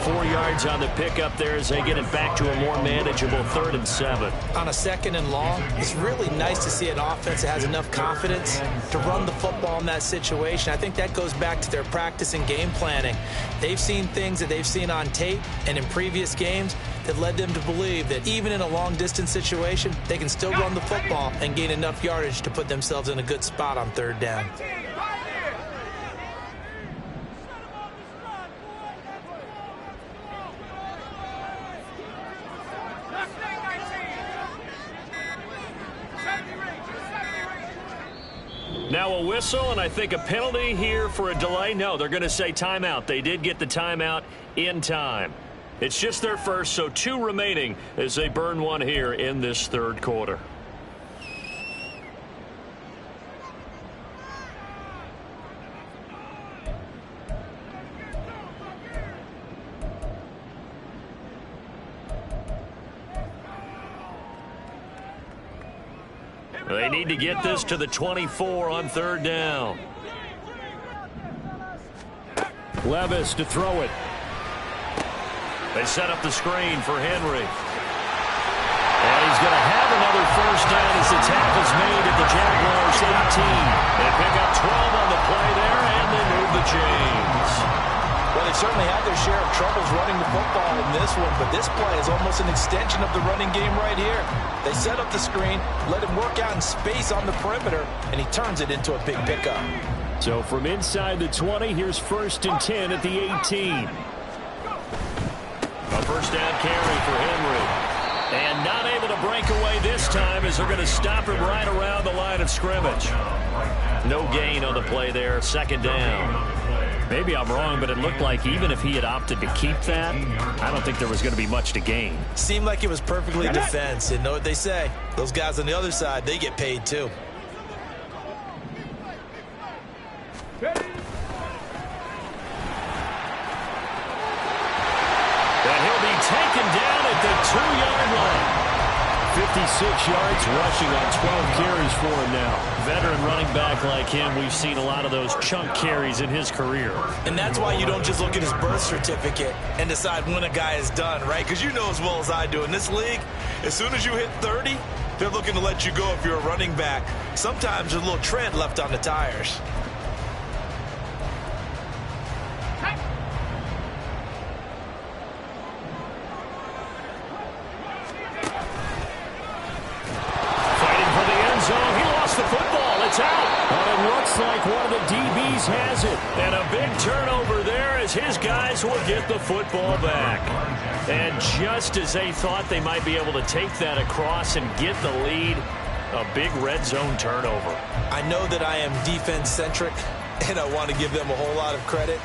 4 yards on the pickup there as they get it back to a more manageable 3rd and 7.
On a 2nd and long, it's really nice to see an offense that has enough confidence to run the football in that situation. I think that goes back to their practice and game planning. They've seen things that they've seen on tape and in previous games that led them to believe that even in a long-distance situation, they can still run the football and gain enough yardage to put themselves in a good spot on 3rd down.
Now a whistle, and I think a penalty here for a delay. No, they're going to say timeout. They did get the timeout in time. It's just their first, so 2 remaining as they burn one here in this third quarter. They need to get this to the 24 on third down. Levis to throw it. They set up the screen for Henry. And he's going to have another first down as the tackle's made at the Jaguars 18. They pick up 12 on the play there, and they move the chains.
Well, they certainly had their share of troubles running the football in this one, but this play is almost an extension of the running game right here. They set up the screen, let him work out in space on the perimeter, and he turns it into a big pickup.
So from inside the 20, here's 1st and 10 at the 18. A first down carry for Henry. And not able to break away this time as they're going to stop him right around the line of scrimmage. No gain on the play there, 2nd down. Maybe I'm wrong, but it looked like even if he had opted to keep that, I don't think there was going to be much to gain.
Seemed like it was perfectly defense. And know what they say? Those guys on the other side, they get paid too.
And he'll be taken down at the 2-yard line. 56 yards rushing on 12 carries for him now. Veteran running back like him, we've seen a lot of those chunk carries in his career.
And that's why you don't just look at his birth certificate and decide when a guy is done, right? Because you know as well as I do, in this league, as soon as you hit 30, they're looking to let you go if you're a running back. Sometimes there's a little tread left on the tires.
Like one of the DBs has it. And a big turnover there as his guys will get the football back. And just as they thought they might be able to take that across and get the lead, a big red zone turnover.
I know that I am defense-centric, and I want to give them a whole lot of credit,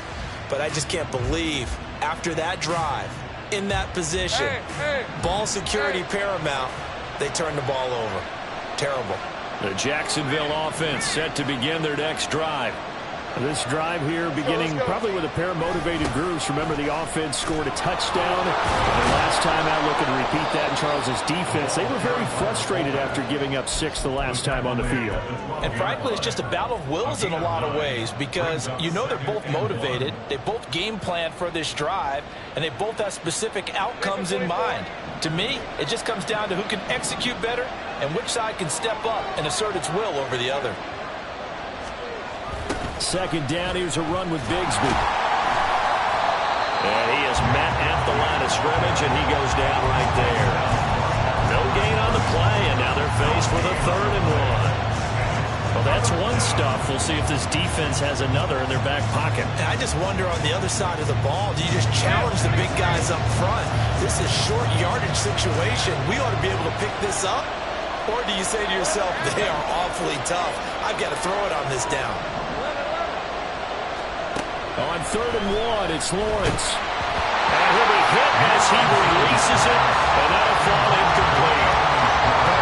but I just can't believe after that drive, in that position, ball security paramount, they turn the ball over. Terrible.
The Jacksonville offense set to begin their next drive. This drive here beginning probably with a pair of motivated groups. Remember, the offense scored a touchdown. And last time out, looking to repeat that in Charles's defense. They were very frustrated after giving up 6 the last time on the field.
And frankly, it's just a battle of wills in a lot of ways because you know they're both motivated. They both game plan for this drive, and they both have specific outcomes in mind. To me, it just comes down to who can execute better and which side can step up and assert its will over the other.
2nd down, here's a run with Bigsby. And he is met at the line of scrimmage, and he goes down right there. No gain on the play, and now they're faced with a 3rd and 1. Well, that's one stuff. We'll see if this defense has another in their back pocket.
And I just wonder on the other side of the ball, do you just challenge the big guys up front? This is short yardage situation. We ought to be able to pick this up. Or do you say to yourself, they are awfully tough. I've got to throw it on this down.
On 3rd and 1, it's Lawrence. And he'll be hit as he releases it, and that'll fall incomplete.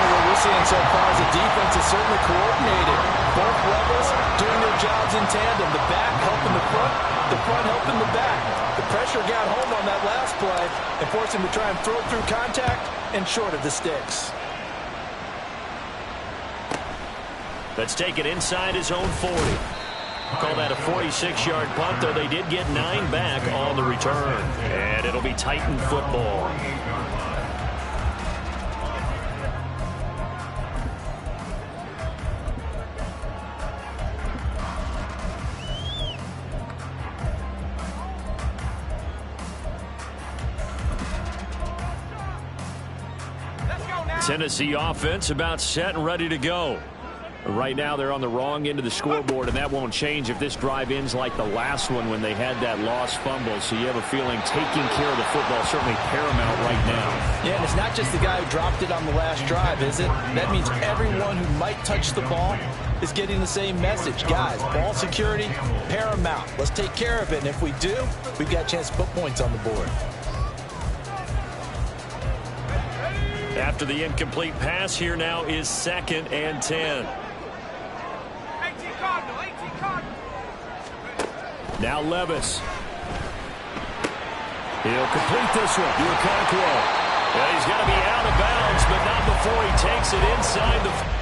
What we're seeing so far is the defense is certainly coordinated. Both levels doing their jobs in tandem. The back helping the front helping the back. The pressure got home on that last play and forced him to try and throw through contact and short of the sticks.
Let's take it inside his own 40. Call that a 46-yard punt, though they did get 9 back on the return. And it'll be Titan football. Tennessee offense about set and ready to go. Right now, they're on the wrong end of the scoreboard, and that won't change if this drive ends like the last one when they had that lost fumble. So you have a feeling taking care of the football is certainly paramount right now.
Yeah, and it's not just the guy who dropped it on the last drive, is it? That means everyone who might touch the ball is getting the same message. Guys, ball security, paramount. Let's take care of it. And if we do, we've got a chance to put points on the board.
After the incomplete pass, here now is 2nd and 10.
18 Cardinal, 18 Cardinal.
Now Levis. He'll complete this one to Okonkwo. And he's going to be out of bounds, but not before he takes it inside the...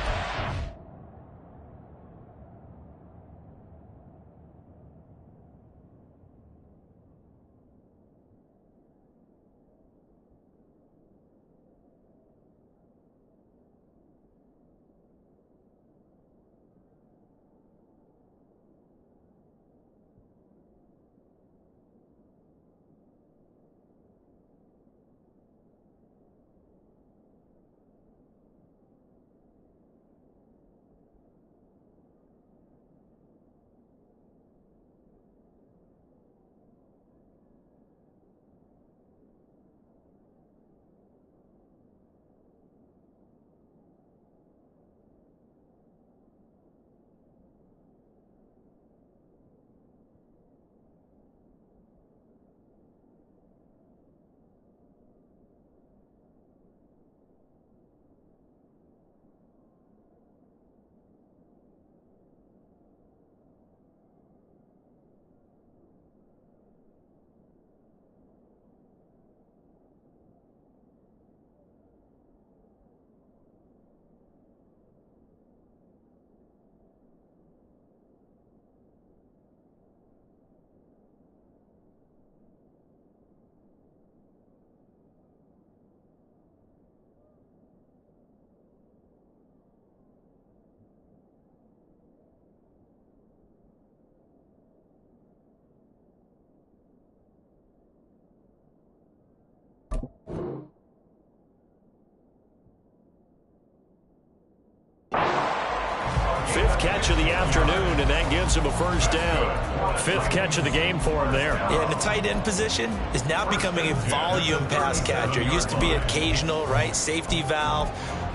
Fifth catch of the afternoon, and that gives him a first down. Fifth catch of the game for him there.
Yeah, and the tight end position is now becoming a volume pass catcher. It used to be occasional, right? Safety valve.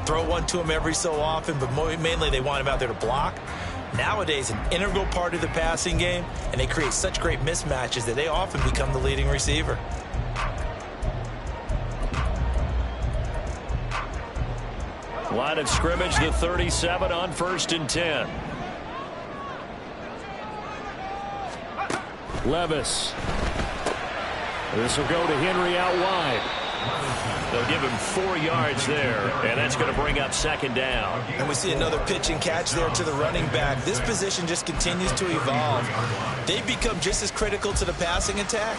Throw one to him every so often, but mainly they want him out there to block. Nowadays, an integral part of the passing game, and they create such great mismatches that they often become the leading receiver.
Line of scrimmage, the 37 on 1st and 10. Levis. This will go to Henry out wide. They'll give him 4 yards there, and that's going to bring up 2nd down.
And we see another pitch and catch there to the running back. This position just continues to evolve. They become just as critical to the passing attack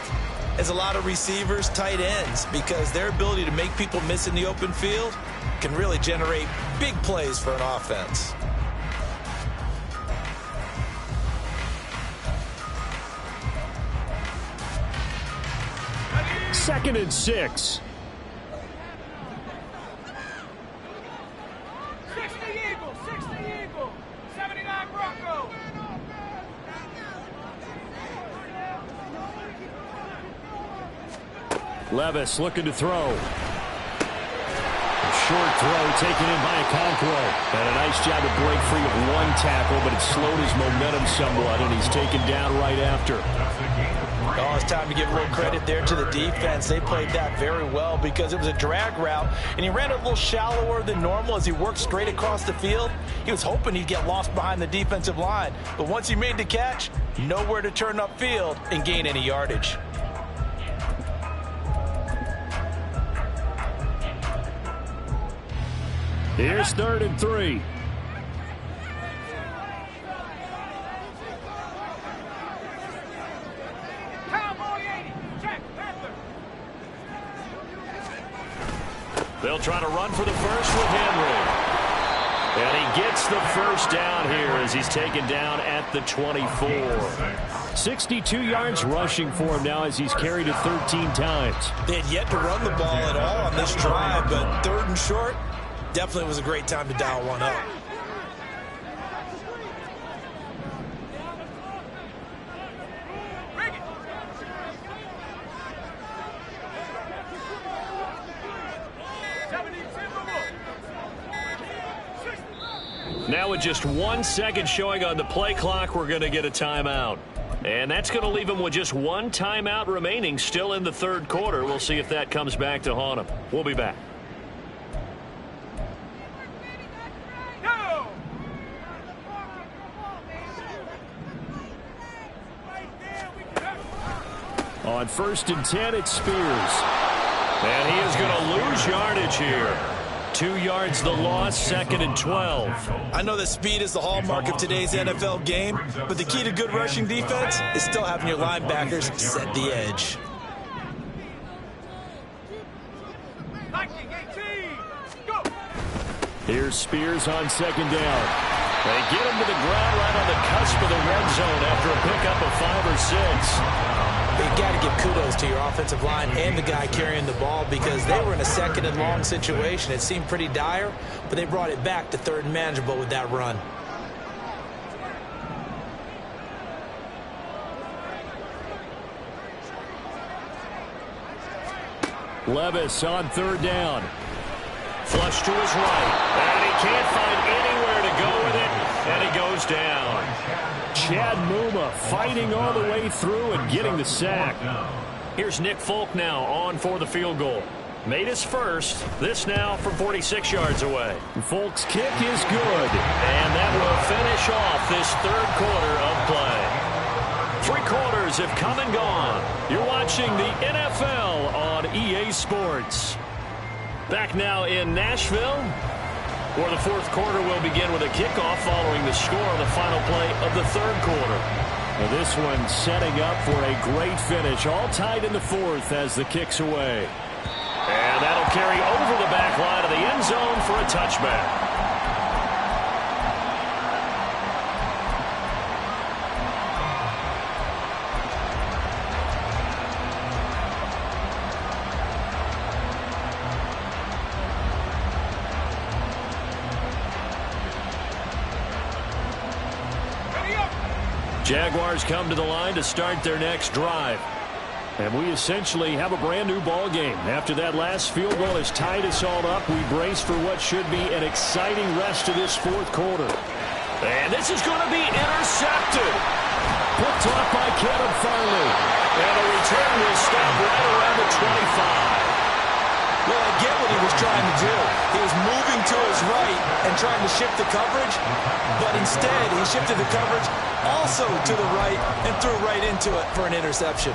as a lot of receivers, tight ends, because their ability to make people miss in the open field can really generate big plays for an offense.
Second and 6.
60 Eagles, 60 Eagles, 79 Broncos.
Levis looking to throw. Short throw taken in by Okonkwo. And a nice job to break free with one tackle, but it slowed his momentum somewhat, and he's taken down right after.
Oh, it's time to give a little credit there to the defense. They played that very well because it was a drag route, and he ran a little shallower than normal as he worked straight across the field. He was hoping he'd get lost behind the defensive line, but once he made the catch, nowhere to turn upfield and gain any yardage.
Here's 3rd and 3.
Cowboy 80, check, Panther.
They'll try to run for the first with Henry. And he gets the first down here as he's taken down at the 24. 62 yards rushing for him now as he's carried it 13 times.
They had yet to run the ball at all on this drive, but 3rd and short, definitely was a great time to dial one up.
Now with just 1 second showing on the play clock, we're going to get a timeout. And that's going to leave them with just one timeout remaining still in the third quarter. We'll see if that comes back to haunt them. We'll be back. On 1st and 10, it's Spears. And he is going to lose yardage here. 2 yards the loss, 2nd and 12.
I know that speed is the hallmark of today's NFL game, but the key to good rushing defense is still having your linebackers set the edge.
Here's Spears on 2nd down. They get him to the ground right on the cusp of the red zone after a pickup of 5 or 6.
You've got to give kudos to your offensive line and the guy carrying the ball because they were in a 2nd and long situation. It seemed pretty dire, but they brought it back to 3rd and manageable with that run.
Levis on 3rd down. Flush to his right. And he can't find anywhere to go with it, and he goes down. Chad Muma fighting all the way through and getting the sack. Here's Nick Folk now on for the field goal. Made his first. This now from 46 yards away. Folk's kick is good. And that will finish off this 3rd quarter of play. 3 quarters have come and gone. You're watching the NFL on EA Sports. Back now in Nashville, where the 4th quarter will begin with a kickoff following the score on the final play of the 3rd quarter. Now this one setting up for a great finish, all tied in the 4th as the kick's away. And that'll carry over the back line of the end zone for a touchback. Jaguars come to the line to start their next drive. And we essentially have a brand new ball game. After that last field goal has tied us all up, we brace for what should be an exciting rest of this 4th quarter. And this is going to be intercepted. Picked off by Kevin Farley. And a return will stop right around the 25.
Well, I get what he was trying to do. He was moving to his right and trying to shift the coverage, but instead he shifted the coverage also to the right and threw right into it for an interception.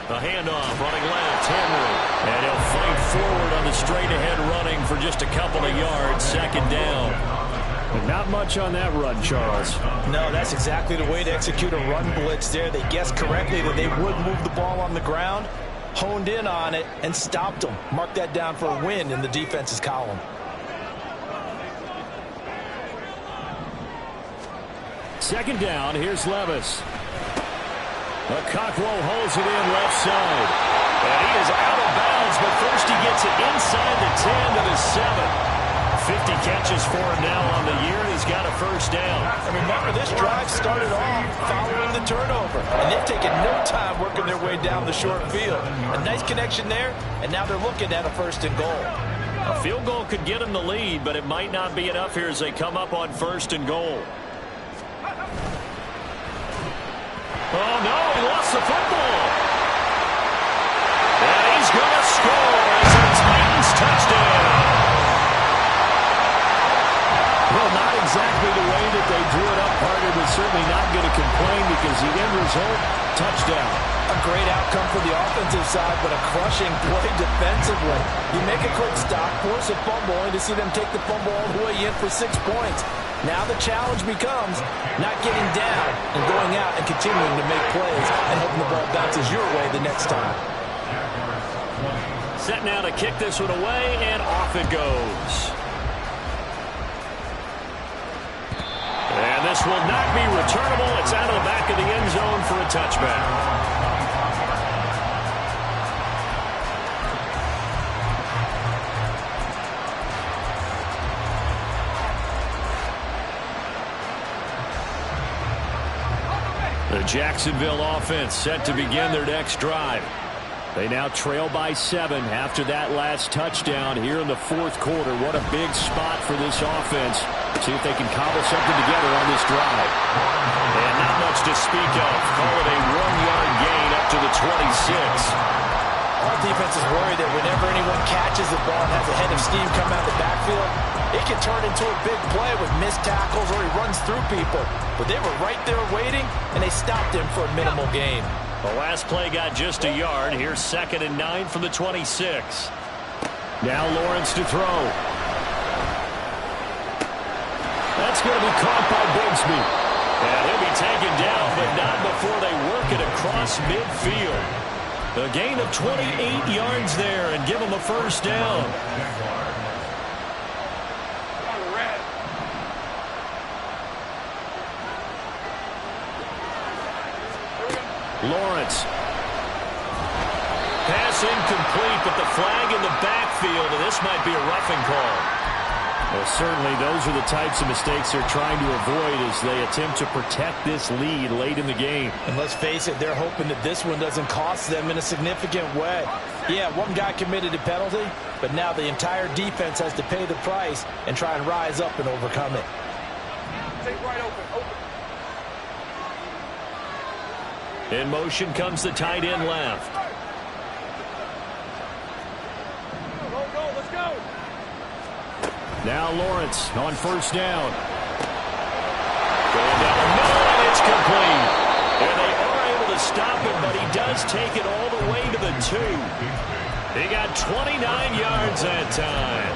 A handoff, running left, Henry. And he'll fight forward on the straight-ahead running for just a couple of yards, 2nd down. But not much on that run, Charles.
No, that's exactly the way to execute a run blitz there. They guessed correctly that they would move the ball on the ground, honed in on it, and stopped them. Mark that down for a win in the defense's column.
Second down, here's Levis. Cockrell holds it in left side. And he is out of bounds, but first he gets it inside the 10 to the 7. 50 catches for him now on the year, and he's got a first down.
And remember, this drive started off following the turnover, and they've taken no time working their way down the short field. A nice connection there, and now they're looking at a 1st and goal.
A field goal could get them the lead, but it might not be enough here as they come up on 1st and goal. Oh, no, he lost the football. And he's going to score. It's a Titans touchdown. Well, not exactly the way that they drew it up, Carter, but certainly not going to complain because the end result, touchdown.
A great outcome for the offensive side, but a crushing play defensively. You make a quick stop, force a fumble, only to see them take the fumble all the way in for 6 points. Now the challenge becomes not getting down and going out and continuing to make plays and hoping the ball bounces your way the next time.
Set now to kick this one away, and off it goes. And this will not be returnable. It's out of the back of the end zone for a touchback. The Jacksonville offense set to begin their next drive. They now trail by 7 after that last touchdown here in the fourth quarter. What a big spot for this offense. See if they can cobble something together on this drive. And not much to speak of. Call it a 1-yard gain up to the 26.
Our defense is worried that whenever anyone catches the ball and has a head of steam come out of the backfield, it can turn into a big play with missed tackles or he runs through people. But they were right there waiting, and they stopped him for a minimal gain.
The last play got just a yard. Here's 2nd and 9 from the 26. Now Lawrence to throw. That's going to be caught by Bigsby. And he'll be taken down, but not before they work it across midfield. A gain of 28 yards there and give him a first down. Lawrence. Pass incomplete, but the flag in the backfield, and this might be a roughing call. Well, certainly those are the types of mistakes they're trying to avoid as they attempt to protect this lead late in the game.
And let's face it, they're hoping that this one doesn't cost them in a significant way. Yeah, one guy committed a penalty, but now the entire defense has to pay the price and try and rise up and overcome it.
Take right open.
In motion comes the tight end left.
Go, let's go.
Now Lawrence on first down. Going down the middle, and it's complete. And they are able to stop him, but he does take it all the way to the 2. He got 29 yards that time.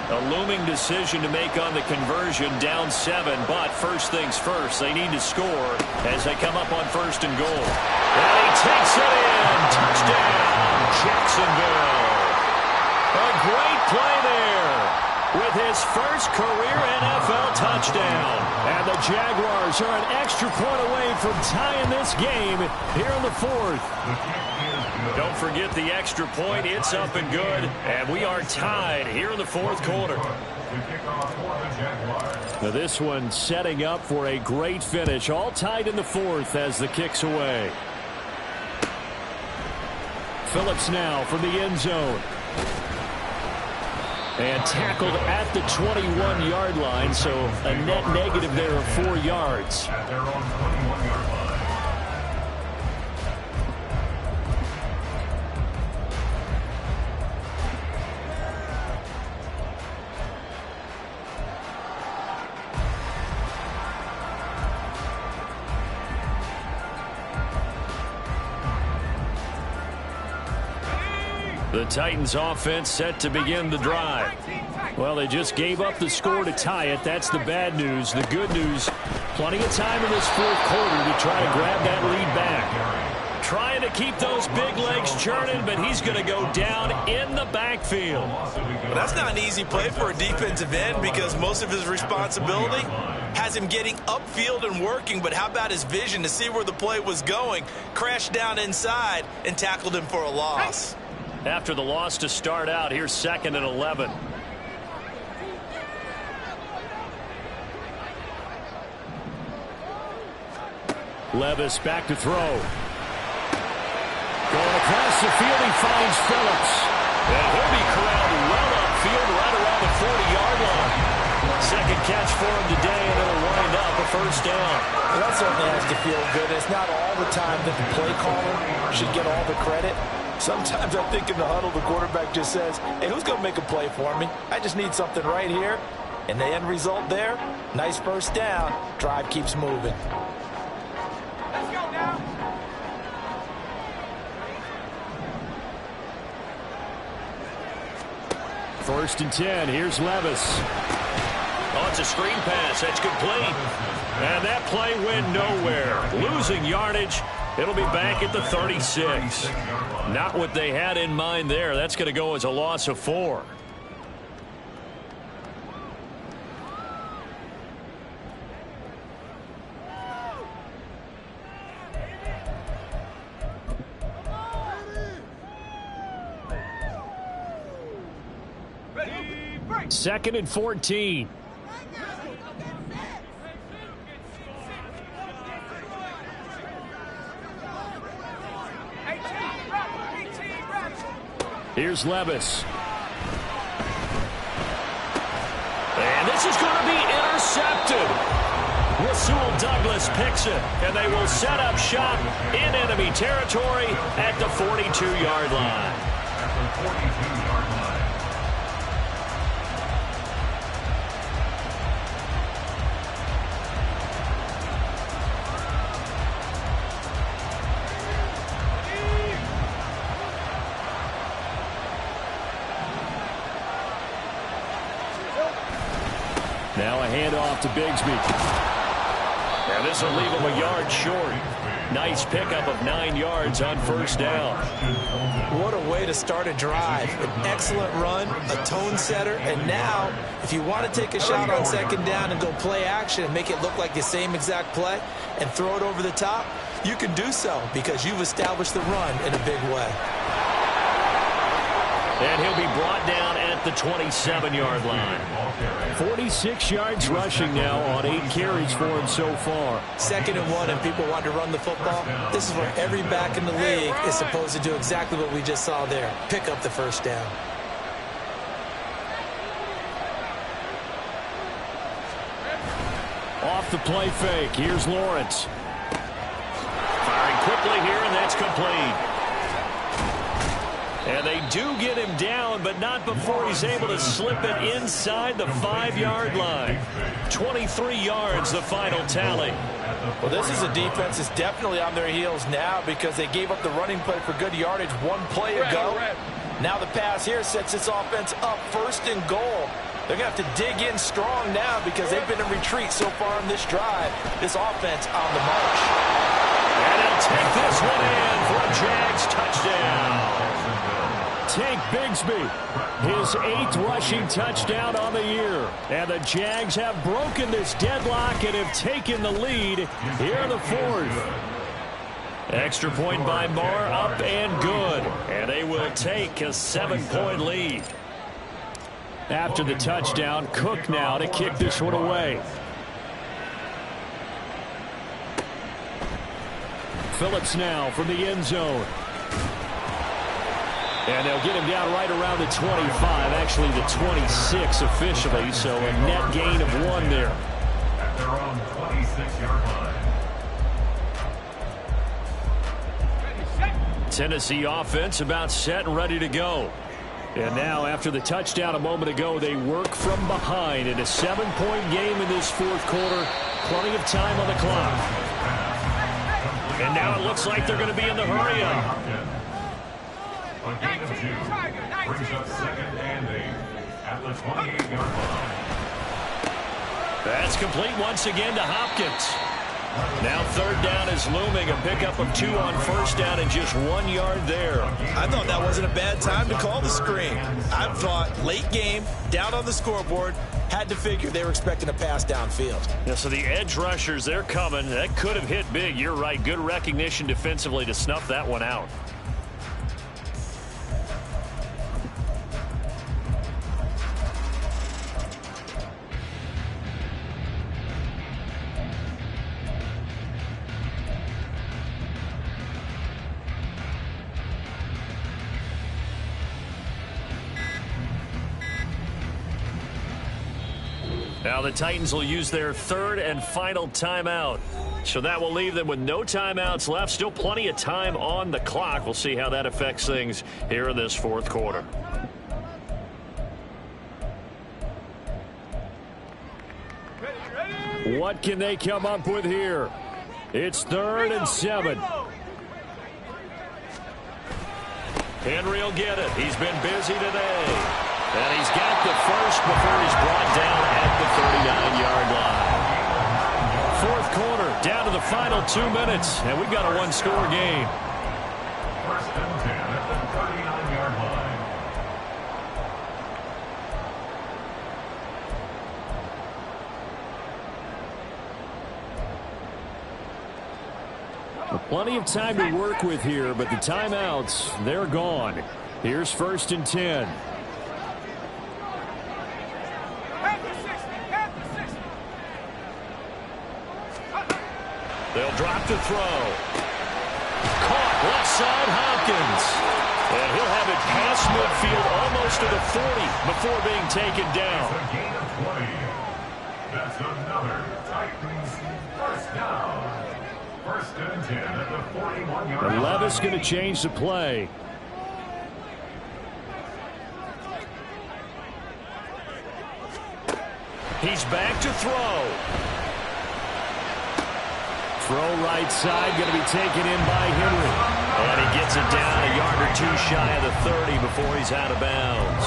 A looming decision to make on the conversion, down 7, but first things first, they need to score as they come up on 1st and goal. And he takes it in. Touchdown, Jacksonville. A great play there with his first career NFL touchdown. And the Jaguars are an extra point away from tying this game here in the 4th. Don't forget the extra point. It's up and good. And we are tied here in the 4th quarter. Now this one setting up for a great finish. All tied in the 4th as the kick's away. Phillips now from the end zone. And tackled at the 21-yard line, so a net negative there of 4 yards.
At their own 21-yard line.
The Titans offense set to begin the drive. Well, they just gave up the score to tie it. That's the bad news. The good news, plenty of time in this 4th quarter to try to grab that lead back. Trying to keep those big legs churning, but he's going to go down in the backfield.
Well, that's not an easy play for a defensive end because most of his responsibility has him getting upfield and working, but how about his vision to see where the play was going, crashed down inside, and tackled him for a loss.
After the loss to start out, here's 2nd and 11. Levis back to throw. Going across the field, he finds Phillips. And he'll be corralled well upfield right around the 40-yard line. Second catch for him today, and it'll wind up a first down.
Well, that certainly has to feel good. It's not all the time that the play caller should get all the credit. Sometimes I think in the huddle, the quarterback just says, hey, who's going to make a play for me? I just need something right here. And the end result there, nice first down. Drive keeps moving.
Let's go now.
First and 10. Here's Levis. Oh, it's a screen pass. That's complete. And that play went nowhere. Losing yardage. It'll be back at the 36. Not what they had in mind there. That's going to go as a loss of 4. Second and 14. Here's Levis. And this is going to be intercepted. Rasul Douglas picks it, and they will set up shop in enemy territory at the 42-yard line.
At the 42-yard line.
Now a handoff to Bigsby. And this will leave him a yard short. Nice pickup of 9 yards on first down.
What a way to start a drive. An excellent run, a tone setter, and now if you want to take a shot on second down and go play action and make it look like the same exact play and throw it over the top, you can do so because you've established the run in a big way.
And he'll be brought down at the 27-yard line. 46 yards rushing now on 8 carries for him so far.
2nd and 1 and people want to run the football. This is where every back in the league is supposed to do exactly what we just saw there. Pick up the first down.
Off the play fake. Here's Lawrence. Firing quickly here, and that's complete. And they do get him down, but not before he's able to slip it inside the 5-yard line. 23 yards, the final tally.
Well, this is a defense that's definitely on their heels now because they gave up the running play for good yardage one play ago. Now the pass here sets this offense up 1st and goal. They're going to have to dig in strong now because they've been in retreat so far in this drive. This offense on the march.
And he'll take this one in for a Jags touchdown. Tank Bigsby, his 8th rushing touchdown on the year. And the Jags have broken this deadlock and have taken the lead here in the 4th. Extra point by Marr, up and good. And they will take a 7-point lead. After the touchdown, Cook now to kick this one away. Phillips now from the end zone. And they'll get him down right around the 25, actually the 26 officially, so a net gain of 1 there.
At their own 26-yard line.
Tennessee offense about set and ready to go. And now after the touchdown a moment ago, they work from behind in a 7-point game in this 4th quarter. Plenty of time on the clock. And now it looks like they're going to be in the hurry-up.
A gain of 2 brings up 2nd and 8 at the 28-yard line.
That's complete once again to Hopkins. Now 3rd down is looming. A pickup of 2 on first down and just 1 yard there.
I thought that wasn't a bad time to call the screen. I thought late game, down on the scoreboard, had to figure they were expecting a pass downfield.
Yeah, so the edge rushers, they're coming. That could have hit big. You're right. Good recognition defensively to snuff that one out. Now the Titans will use their 3rd and final timeout. So that will leave them with no timeouts left. Still plenty of time on the clock. We'll see how that affects things here in this 4th quarter. What can they come up with here? It's 3rd and 7. Henry will get it. He's been busy today. And he's got the first before he's brought down at the 39-yard line. Fourth quarter, down to the final 2 minutes, and we've got a one-score game.
First and 10 at the 39-yard line.
Plenty of time to work with here, but the timeouts, they're gone. Here's first and 10. They'll drop to throw. Caught left side Hopkins. And he'll have it past midfield almost to the 40 before being taken down.
It's a gain of 20. That's another Titans first down. First and 10 at the 41-yard line.
And Levis going to change the play. He's back to throw. Throw right side, going to be taken in by Henry. And he gets it down a yard or two shy of the 30 before he's out of bounds.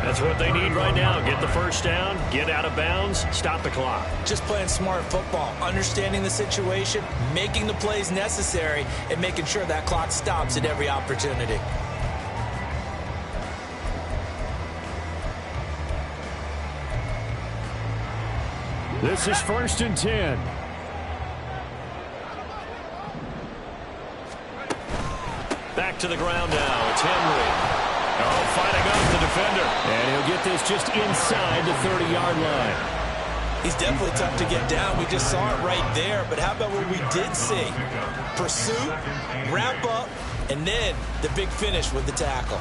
That's what they need right now. Get the first down, get out of bounds, stop the clock.
Just playing smart football, understanding the situation, making the plays necessary, and making sure that clock stops at every opportunity.
This is first and 10. Back to the ground now. It's Henry. Oh, fighting off the defender. And he'll get this just inside the 30-yard line.
He's definitely tough to get down. We just saw it right there. But how about what we did see? Pursuit, wrap up, and then the big finish with the tackle.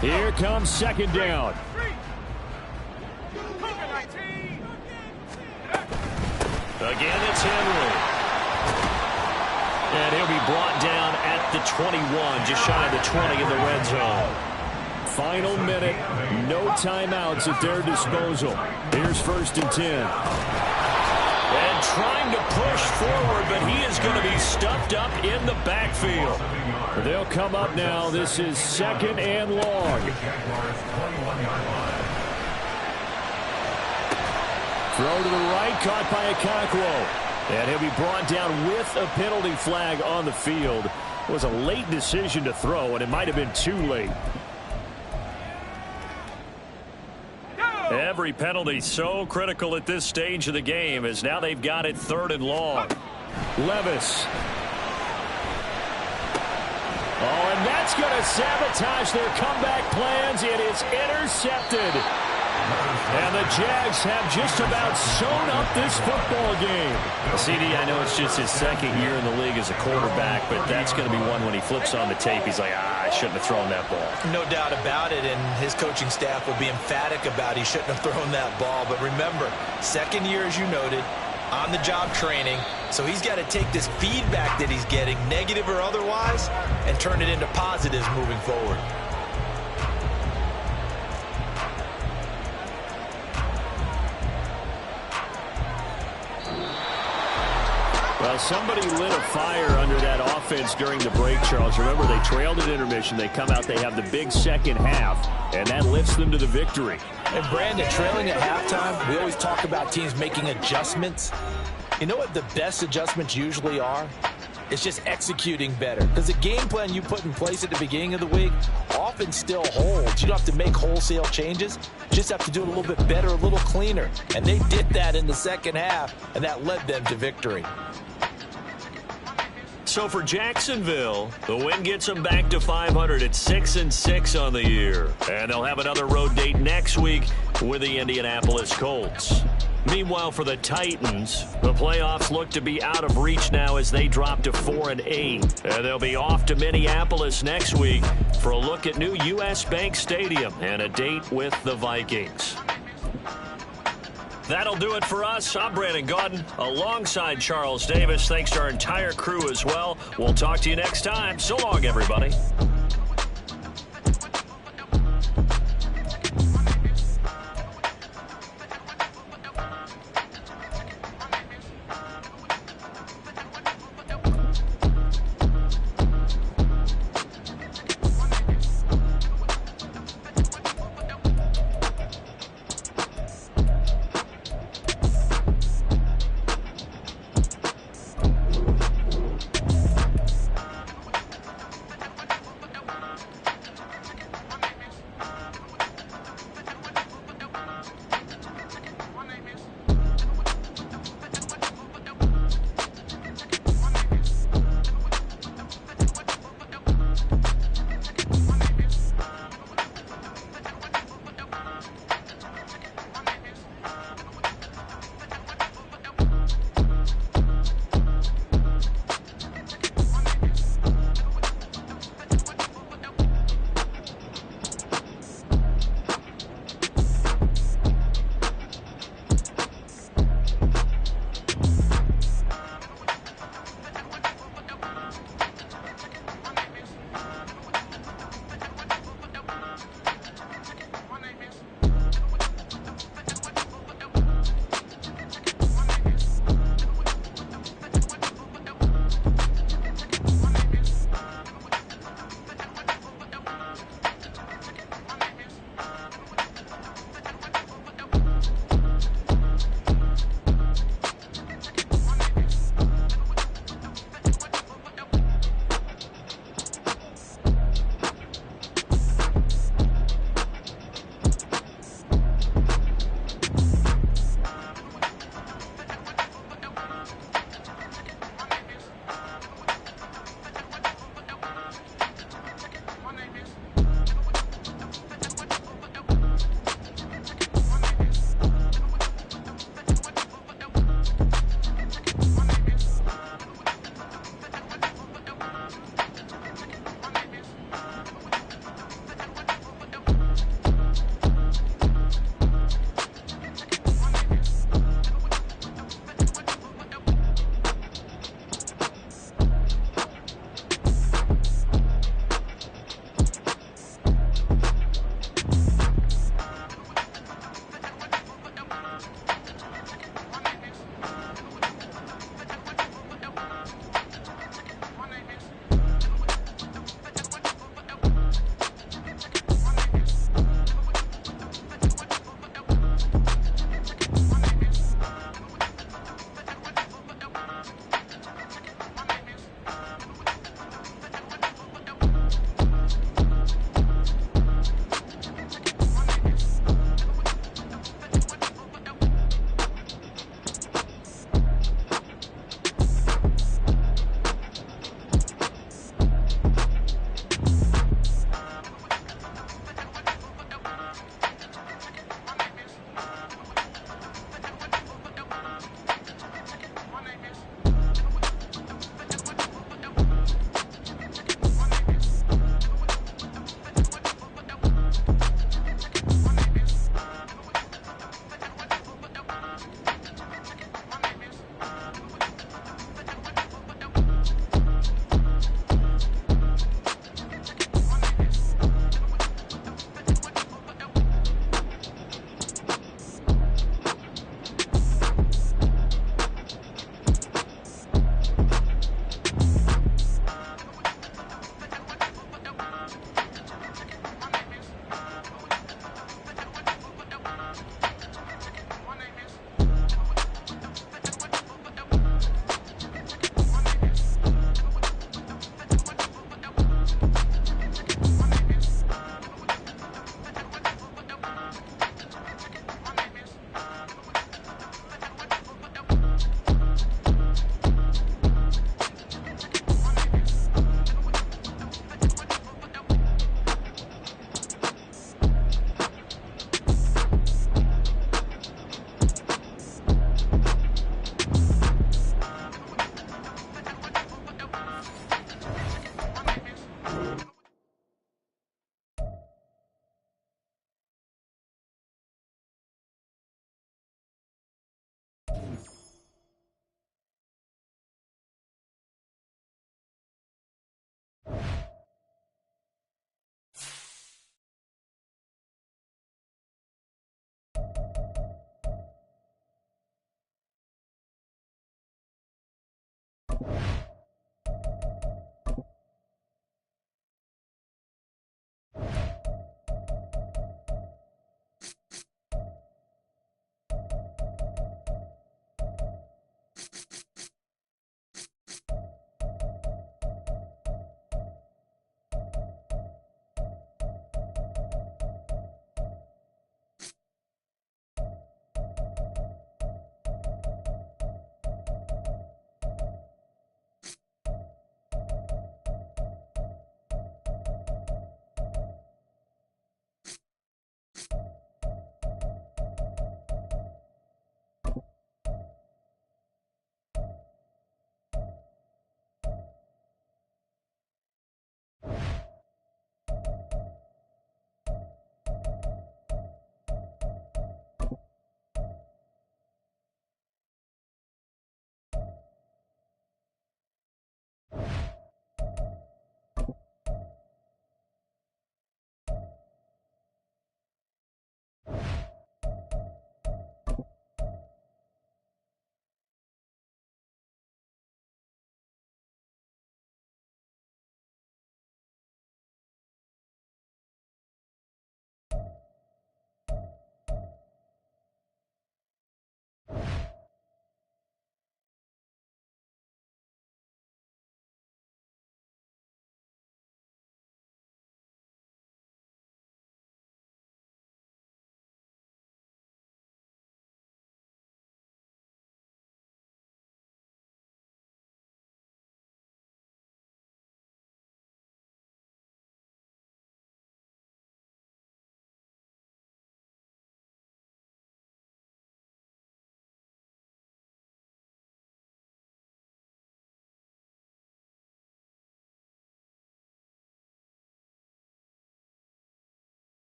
Here comes second down. Again, it's Henry. And he'll be brought down at the 21, just shy of the 20 in the red zone. Final minute, no timeouts at their disposal. Here's first and 10. And trying to push forward, but he is going to be stuffed up in the backfield. They'll come up now. This is second and long. Throw to the right, caught by Okonkwo. And he'll be brought down with a penalty flag on the field. It was a late decision to throw, and it might have been too late. Every penalty so critical at this stage of the game, as now they've got it third and long. Levis. Oh, and that's going to sabotage their comeback plans. It is intercepted. And the Jags have just about sewn up this football game. CD, I know it's just his second year in the league as a quarterback, but that's going to be one when he flips on the tape. He's like, I shouldn't have thrown that ball.
No doubt about it, and his coaching staff will be emphatic about he shouldn't have thrown that ball. But remember, second year, as you noted, on-the-job training, so he's got to take this feedback that he's getting, negative or otherwise, and turn it into positives moving forward.
Well, somebody lit a fire under that offense during the break, Charles. Remember, they trailed at intermission. They come out, they have the big second half, and that lifts them to the victory.
And, Brandon, trailing at halftime, we always talk about teams making adjustments. You know what the best adjustments usually are? It's just executing better. Because the game plan you put in place at the beginning of the week often still holds. You don't have to make wholesale changes. You just have to do it a little bit better, a little cleaner. And they did that in the second half, and that led them to victory.
So for Jacksonville, the win gets them back to 500 at 6-6 on the year. And they'll have another road date next week with the Indianapolis Colts. Meanwhile, for the Titans, the playoffs look to be out of reach now as they drop to 4-8. And they'll be off to Minneapolis next week for a look at new U.S. Bank Stadium and a date with the Vikings. That'll do it for us. I'm Brandon Gaudin alongside Charles Davis. Thanks to our entire crew as well. We'll talk to you next time. So long, everybody.